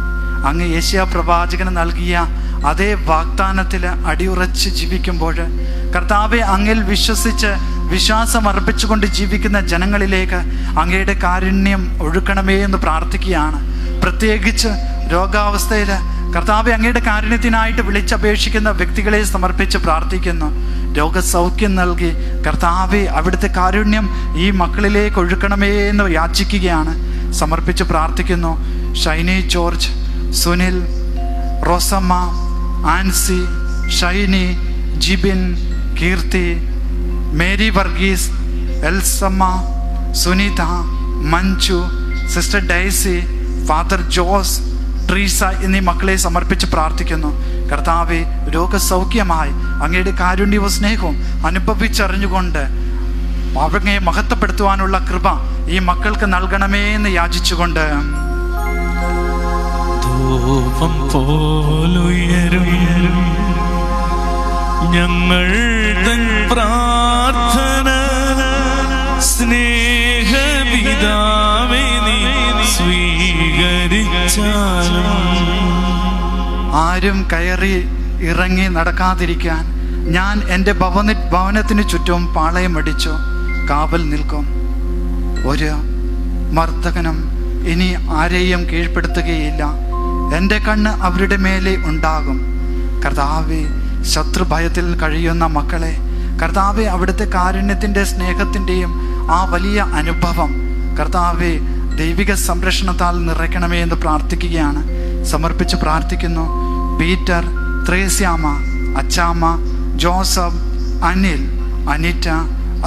അങ്ങ് യെശയ്യാ പ്രവാചകന് നൽകിയ അതേ വാഗ്ദാനത്തിൽ അടിയുറച്ച് ജീവിക്കുമ്പോൾ കർത്താവെ അങ്ങിൽ വിശ്വസിച്ച് വിശ്വാസം അർപ്പിച്ചുകൊണ്ട് ജീവിക്കുന്ന ജനങ്ങളിലേക്ക് അങ്ങയുടെ കാരുണ്യം ഒഴുക്കണമേ എന്ന് പ്രാർത്ഥിക്കുകയാണ്. പ്രത്യേകിച്ച് രോഗാവസ്ഥയിൽ കർത്താവെ അങ്ങയുടെ കാരുണ്യത്തിനായിട്ട് വിളിച്ചപേക്ഷിക്കുന്ന വ്യക്തികളെ സമർപ്പിച്ച് പ്രാർത്ഥിക്കുന്നു. രോഗസൗഖ്യം നൽകി കർത്താവെ അവിടുത്തെ കാരുണ്യം ഈ മക്കളിലേക്ക് ഒഴുക്കണമേ എന്ന് യാചിക്കുകയാണ്. സമർപ്പിച്ച് പ്രാർത്ഥിക്കുന്നു. Shiny George, Sunil, Rosamma, Ancy, Shiny, Jibin, Keerthi, Mary Varghese, Elsamma, Sunitha, Manju, sister Daisy, father Jose, Treesa എന്നീ മക്കളെ സമർപ്പിച്ച് പ്രാർത്ഥിക്കുന്നു. കർത്താവെ രോഗസൗഖ്യമായി അങ്ങയുടെ കാരുണ്യവും സ്നേഹവും അനുഭവിച്ചറിഞ്ഞുകൊണ്ട് അവയെ മഹത്വപ്പെടുത്തുവാനുള്ള കൃപ ഈ മക്കൾക്ക് നൽകണമേ എന്ന് യാചിച്ചുകൊണ്ട് ധൂപം പോലുയരും ഞങ്ങൾ തൻ പ്രാർത്ഥന സ്നേഹപിതാവേ നീ സ്വീകരിച്ചാലും. ആരും കയറി ഇറങ്ങി നടക്കാതിരിക്കാൻ ഞാൻ എൻ്റെ ഭവനത്തിന് ചുറ്റും പാളയമടിച്ചു കാവൽ നിൽക്കും. ഒരു മർദ്ദകനും ഇനി ആരെയും കീഴ്പ്പെടുത്തുകയില്ല. എൻ്റെ കണ്ണ് അവരുടെ മേലെ ഉണ്ടാകും. കർത്താവെ, ശത്രുഭയത്തിൽ കഴിയുന്ന മക്കളെ കർത്താവെ അവിടുത്തെ കാരുണ്യത്തിൻ്റെ സ്നേഹത്തിൻ്റെയും ആ വലിയ അനുഭവം കർത്താവെ ദൈവിക സംരക്ഷണത്താൽ നിറയ്ക്കണമേ എന്ന് പ്രാർത്ഥിക്കുകയാണ്. സമർപ്പിച്ച് പ്രാർത്ഥിക്കുന്നു. പീറ്റർ, ത്രേസ്യാമ്മ, അച്ചാമ്മ, ജോസഫ്, അനിൽ, അനിറ്റ,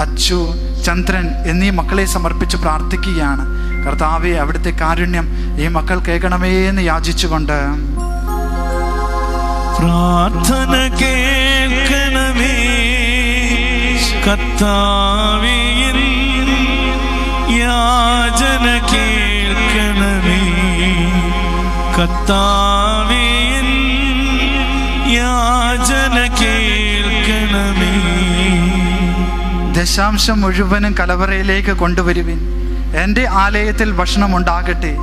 അച്ചു, ചന്ദ്രൻ എന്നീ മക്കളെ സമർപ്പിച്ച് പ്രാർത്ഥിക്കുകയാണ്. കർത്താവെ അവിടുത്തെ കാരുണ്യം ഈ മക്കൾ കേൾക്കണമേ എന്ന് യാചിച്ചുകൊണ്ട് പ്രാർത്ഥന കേൾക്കണമേ കർത്താവേ, യാചന കേൾക്കണമേ കർത്താവേ, യാചന കേൾക്കണമേ. ദശാംശം മുഴുവനും കലവറയിലേക്ക് കൊണ്ടുവരുവിൻ. എൻ്റെ ആലയത്തിൽ ഭക്ഷണം ഉണ്ടാകട്ടെ.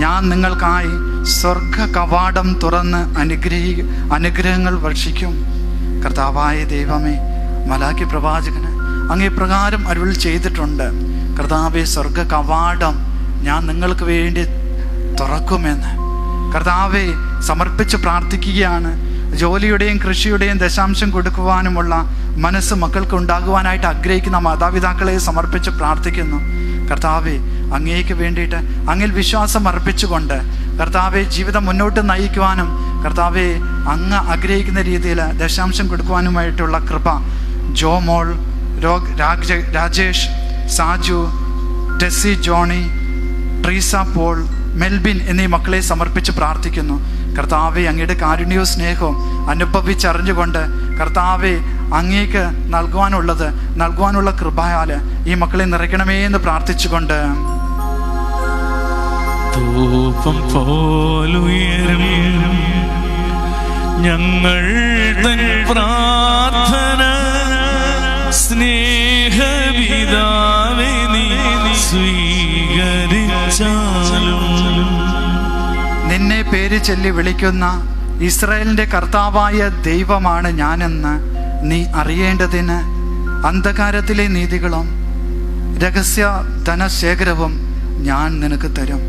ഞാൻ നിങ്ങൾക്കായി സ്വർഗ കവാടം തുറന്ന് അനുഗ്രഹങ്ങൾ വർഷിക്കും. കർത്താവായ ദൈവമേ, മലാക്കി പ്രവാചകന് അങ്ങേ പ്രകാരം അരുൾ ചെയ്തിട്ടുണ്ട്. കർത്താവെ, സ്വർഗ കവാടം ഞാൻ നിങ്ങൾക്ക് വേണ്ടി തുറക്കുമെന്ന് കർത്താവെ സമർപ്പിച്ച് പ്രാർത്ഥിക്കുകയാണ്. ജോലിയുടെയും കൃഷിയുടെയും ദശാംശം കൊടുക്കുവാനുമുള്ള മനസ്സ് മക്കൾക്ക് ഉണ്ടാകുവാനായിട്ട് ആഗ്രഹിക്കുന്ന മാതാപിതാക്കളെ സമർപ്പിച്ച് പ്രാർത്ഥിക്കുന്നു. കർത്താവെ, അങ്ങേക്ക് വേണ്ടിയിട്ട് അങ്ങിൽ വിശ്വാസം അർപ്പിച്ചുകൊണ്ട് കർത്താവെ ജീവിതം മുന്നോട്ട് നയിക്കുവാനും കർത്താവെ അങ്ങ് ആഗ്രഹിക്കുന്ന രീതിയിൽ ദശാംശം കൊടുക്കുവാനുമായിട്ടുള്ള കൃപ ജോമോൾ, രാജേഷ്, സാജു, ടെസ്സി, ജോണി, ട്രീസ, പോൾ, മെൽബിൻ എന്നീ മക്കളെ സമർപ്പിച്ച് പ്രാർത്ഥിക്കുന്നു. കർത്താവെ, അങ്ങയുടെ കാരുണ്യവും സ്നേഹവും അനുഭവിച്ചറിഞ്ഞുകൊണ്ട് കർത്താവെ അങ്ങേക്ക് നൽകുവാനുള്ള കൃപയാൽ ഈ മക്കളെ നിറയ്ക്കണമേ എന്ന് പ്രാർത്ഥിച്ചുകൊണ്ട് ധൂപം പോലുയരും ഞങ്ങൾ തൻ പ്രാർത്ഥന സ്നേഹപിതാവേ നീ സ്വീകരിച്ചാലും. നിന്നെ പേര് ചൊല്ലി വിളിക്കുന്ന ഇസ്രായേലിന്റെ കർത്താവായ ദൈവമാണ് ഞാനെന്ന് നീ അറിയേണ്ടതിന് അന്ധകാരത്തിലെ നീതികളും രഹസ്യ ധനശേഖരവും ഞാൻ നിനക്ക് തരും.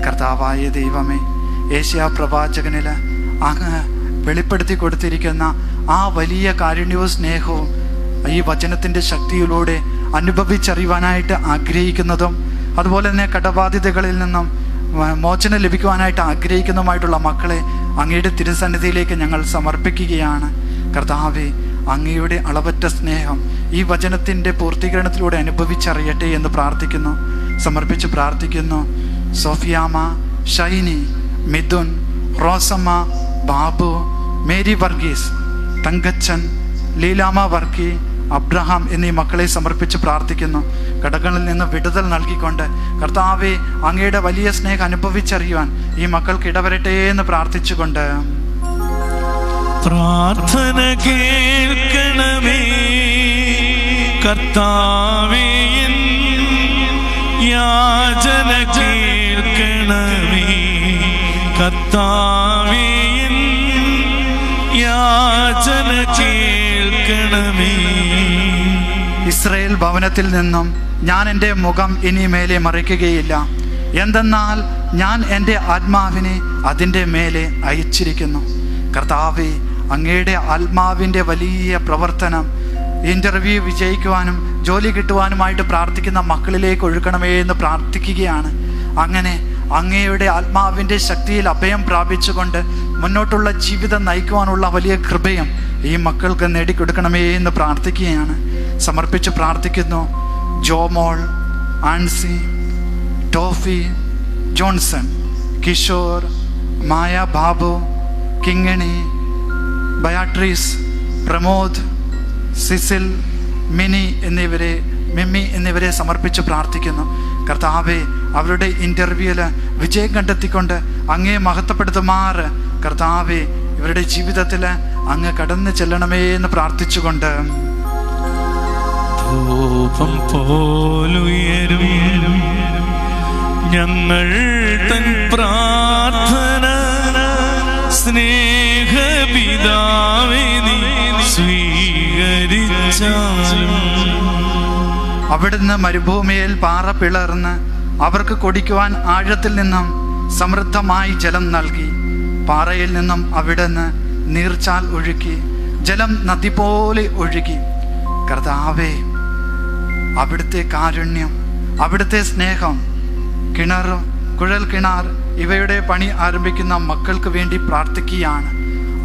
കർത്താവായ ദൈവമേ, ഏഷ്യാ പ്രവാചകനിൽ അങ്ങ് വെളിപ്പെടുത്തി കൊടുത്തിരിക്കുന്ന ആ വലിയ കാരുണ്യവും സ്നേഹവും ഈ വചനത്തിൻ്റെ ശക്തിയിലൂടെ അനുഭവിച്ചറിയുവാനായിട്ട് ആഗ്രഹിക്കുന്നതും അതുപോലെ തന്നെ കടബാധ്യതകളിൽ നിന്നും മോചനം ലഭിക്കുവാനായിട്ട് ആഗ്രഹിക്കുന്നതുമായിട്ടുള്ള മക്കളെ അങ്ങയുടെ തിരുസന്നിധിയിലേക്ക് ഞങ്ങൾ സമർപ്പിക്കുകയാണ്. കർത്താവെ, അങ്ങയുടെ അളവറ്റ സ്നേഹം ഈ വചനത്തിൻ്റെ പൂർത്തീകരണത്തിലൂടെ അനുഭവിച്ചറിയട്ടെ എന്ന് പ്രാർത്ഥിക്കുന്നു, സമർപ്പിച്ച് പ്രാർത്ഥിക്കുന്നു. സോഫിയാമ്മ, ഷൈനി, മിഥുൻ, റോസമ്മ, ബാബു, മേരി വർഗീസ്, തങ്കച്ചൻ, ലീലാമ വർക്കി, അബ്രഹാം എന്നീ മക്കളെ സമർപ്പിച്ച് പ്രാർത്ഥിക്കുന്നു. കടകളിൽ നിന്ന് വിടുതൽ നൽകിക്കൊണ്ട് കർത്താവെ അങ്ങയുടെ വലിയ സ്നേഹം അനുഭവിച്ചറിയുവാൻ ഈ മക്കൾക്ക് ഇടവരട്ടെ എന്ന് പ്രാർത്ഥിച്ചുകൊണ്ട് പ്രാർത്ഥന കേൾക്കണമേ കർത്താവേ, യാചന കേൾക്കണമേ കർത്താവേ, യാചന കേൾക്കണമേ. ഇസ്രായേൽ ഭവനത്തിൽ നിന്നും ഞാൻ എൻ്റെ മുഖം ഇനി മേലെ മറയ്ക്കുകയില്ല. എന്തെന്നാൽ ഞാൻ എൻ്റെ ആത്മാവിനെ അതിൻ്റെ മേലെ അയച്ചിരിക്കുന്നു. കർത്താവേ, അങ്ങയുടെ ആത്മാവിൻ്റെ വലിയ പ്രവർത്തനം ഇൻ്റർവ്യൂ വിജയിക്കുവാനും ജോലി കിട്ടുവാനുമായിട്ട് പ്രാർത്ഥിക്കുന്ന മക്കളിലേക്ക് ഒഴുകണമേ എന്ന് പ്രാർത്ഥിക്കുകയാണ്. അങ്ങനെ അങ്ങയുടെ ആത്മാവിൻ്റെ ശക്തിയിൽ അഭയം പ്രാപിച്ചുകൊണ്ട് മുന്നോട്ടുള്ള ജീവിതം നയിക്കുവാനുള്ള വലിയ കൃപയും ഈ മക്കൾക്ക് നേടിക്കൊടുക്കണമേ എന്ന് പ്രാർത്ഥിക്കുകയാണ്, സമർപ്പിച്ച് പ്രാർത്ഥിക്കുന്നു. ജോമോൾ, ആൻസി, ടോഫി, ജോൺസൺ, കിഷോർ, മായ, ബാബു, കിങ്ങണി, ബയാട്രീസ്, പ്രമോദ്, സിസിൽ, മിമ്മി എന്നിവരെ സമർപ്പിച്ച് പ്രാർത്ഥിക്കുന്നു. കർത്താവെ, അവരുടെ ഇൻ്റർവ്യൂവിൽ വിജയം കണ്ടെത്തിക്കൊണ്ട് അങ്ങേ മഹത്വപ്പെടുത്തുമാറ് കർത്താവെ ഇവരുടെ ജീവിതത്തിൽ അങ്ങ് കടന്നു ചെല്ലണമേ എന്ന് പ്രാർത്ഥിച്ചുകൊണ്ട് ധൂപം പോലുയരും ഞങ്ങൾ തൻ പ്രാർത്ഥന സ്നേഹപിതാവേ നീ സ്വീകരിച്ചാലും. അവിടുന്ന് മരുഭൂമിയിൽ പാറ പിളർന്ന് അവർക്ക് കുടിക്കുവാൻ ആഴത്തിൽ നിന്നും സമൃദ്ധമായി ജലം നൽകി. പാറയിൽ നിന്നും അവിടുന്ന് നീർച്ചാൽ ഒഴുക്കി, ജലം നദി പോലെ ഒഴുകി. കർത്താവേ, അവിടുത്തെ കാരുണ്യം, അവിടുത്തെ സ്നേഹം, കുഴൽ കിണർ ഇവയുടെ പണി ആരംഭിക്കുന്ന മക്കൾക്ക് വേണ്ടി പ്രാർത്ഥിക്കുകയാണ്.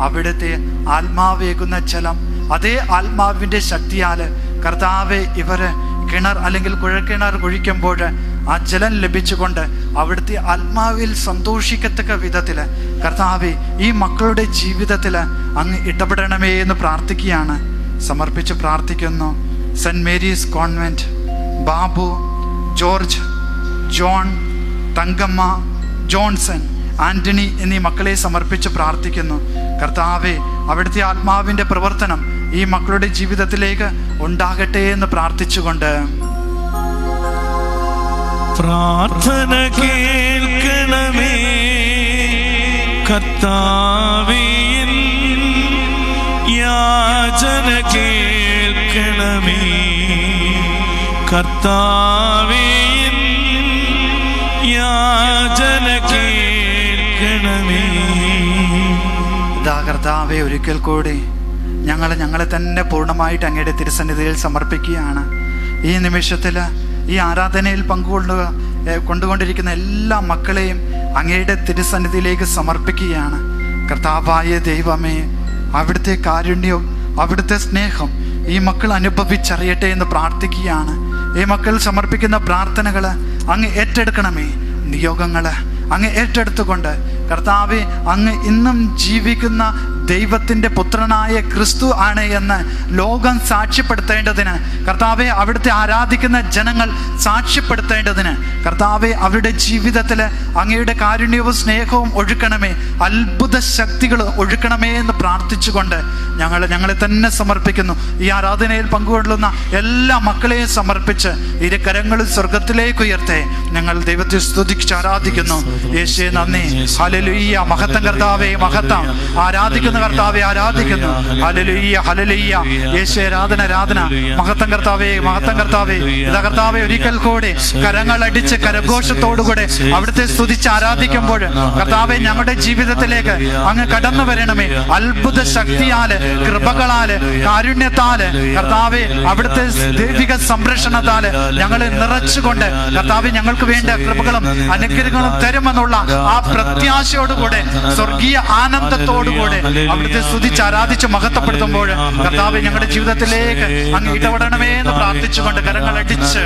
അവിടുത്തെ ആത്മാവേകുന്ന ജലം, അതേ ആത്മാവിൻ്റെ ശക്തിയാൽ കർത്താവെ ഇവര് കിണർ അല്ലെങ്കിൽ കുഴൽക്കിണർ കുഴിക്കുമ്പോൾ ആ ജലം ലഭിച്ചുകൊണ്ട് അവിടുത്തെ ആത്മാവിൽ സന്തോഷിക്കത്തക്ക വിധത്തിൽ കർത്താവെ ഈ മക്കളുടെ ജീവിതത്തിൽ അങ്ങ് ഇടപെടണമേ എന്ന് പ്രാർത്ഥിക്കുകയാണ്, സമർപ്പിച്ച് പ്രാർത്ഥിക്കുന്നു. Saint Mary's Convent, Babu, George, John, Thankamma, Johnson, Antony എന്നീ മക്കളെ സമർപ്പിച്ച് പ്രാർത്ഥിക്കുന്നു. കർത്താവെ, അവിടുത്തെ ആത്മാവിൻ്റെ പ്രവർത്തനം ഈ മക്കളുടെ ജീവിതത്തിലേക്ക് ഉണ്ടാകട്ടെ എന്ന് പ്രാർത്ഥിച്ചുകൊണ്ട് പ്രാർത്ഥന കേൾക്കണമേ കർത്താവേ, യാചന കേൾക്കണമേ കർത്താവേ, യാചന കേൾക്കണമേ. കർത്താവേ, ഒരിക്കൽ കൂടി ഞങ്ങളെ തന്നെ പൂർണ്ണമായിട്ട് അങ്ങയുടെ തിരുസന്നിധിയിൽ സമർപ്പിക്കുകയാണ്. ഈ നിമിഷത്തിൽ ഈ ആരാധനയിൽ കൊണ്ടുകൊണ്ടിരിക്കുന്ന എല്ലാ മക്കളെയും അങ്ങയുടെ തിരുസന്നിധിയിലേക്ക് സമർപ്പിക്കുകയാണ്. കർത്താവായ ദൈവമേ, അവിടുത്തെ കാരുണ്യവും അവിടുത്തെ സ്നേഹം ഈ മക്കൾ അനുഭവിച്ചറിയട്ടെ എന്ന് പ്രാർത്ഥിക്കുകയാണ്. ഈ മക്കൾ സമർപ്പിക്കുന്ന പ്രാർത്ഥനകൾ അങ്ങ് ഏറ്റെടുക്കണമേ. നിയോഗങ്ങൾ അങ്ങ് ഏറ്റെടുത്തുകൊണ്ട് കർത്താവെ, അങ്ങ് ഇന്നും ജീവിക്കുന്ന ദൈവത്തിൻ്റെ പുത്രനായ ക്രിസ്തു ആണ് എന്ന് ലോകം സാക്ഷ്യപ്പെടുത്തേണ്ടതിന്, കർത്താവെ അവിടുത്തെ ആരാധിക്കുന്ന ജനങ്ങൾ സാക്ഷ്യപ്പെടുത്തേണ്ടതിന്, കർത്താവെ അവരുടെ ജീവിതത്തിൽ അങ്ങയുടെ കാരുണ്യവും സ്നേഹവും ഒഴുക്കണമേ, അത്ഭുത ശക്തികൾ ഒഴുക്കണമേ എന്ന് പ്രാർത്ഥിച്ചുകൊണ്ട് ഞങ്ങളെ തന്നെ സമർപ്പിക്കുന്നു. ഈ ആരാധനയിൽ പങ്കുകൊള്ളുന്ന എല്ലാ മക്കളെയും സമർപ്പിച്ച് ഇരു കരങ്ങളും സ്വർഗത്തിലേക്ക് ഉയർത്തെ ഞങ്ങൾ ദൈവത്തെ സ്തുതിച്ച് ആരാധിക്കുന്നു. യേശുവേ നന്ദി. ഹല്ലേലൂയ. മഹത്വം കർത്താവേ, മഹത്വം. ആരാധിക്കുന്ന കർത്താവെ ആരാധിക്കുന്നു. Hallelujah, hallelujah. യേശുവേ ആരാധന. മഹത്വം കർത്താവേ, മഹത്വം കർത്താവേ. ഇതാ കർത്താവേ, ഒരിക്കൽ കൂടി കരങ്ങളടിച്ച് കരഘോഷത്തോടുകൂടെ അവിടുത്തെ സ്തുതിച്ച് ആരാധിക്കുമ്പോൾ കർത്താവെ ഞങ്ങളുടെ ജീവിതത്തിലേക്ക് അങ്ങ് കടന്നു വരണമേ. അത്ഭുത ശക്തിയാല്, കൃപകളാല്, കാരുണ്യത്താല്, കർത്താവെ അവിടുത്തെ ദൈവിക സംരക്ഷണത്താല് ഞങ്ങളെ നിറച്ചുകൊണ്ട് കർത്താവെ ഞങ്ങൾക്ക് വേണ്ട കൃപകളും അനുഗ്രഹങ്ങളും തരുമെന്നുള്ള ആ പ്രത്യാശയോടുകൂടെ, സ്വർഗീയ ആനന്ദത്തോടുകൂടെ അവിടുത്തെ സ്തുതിച്ച് ആരാധിച്ച് മഹത്വപ്പെടുത്തുമ്പോൾ കർത്താവെ ഞങ്ങളുടെ ജീവിതത്തിലേക്ക് അങ്ങ് ഇടപെടണമേ എന്ന് പ്രാർത്ഥിച്ചുകൊണ്ട് കരങ്ങളടിച്ച്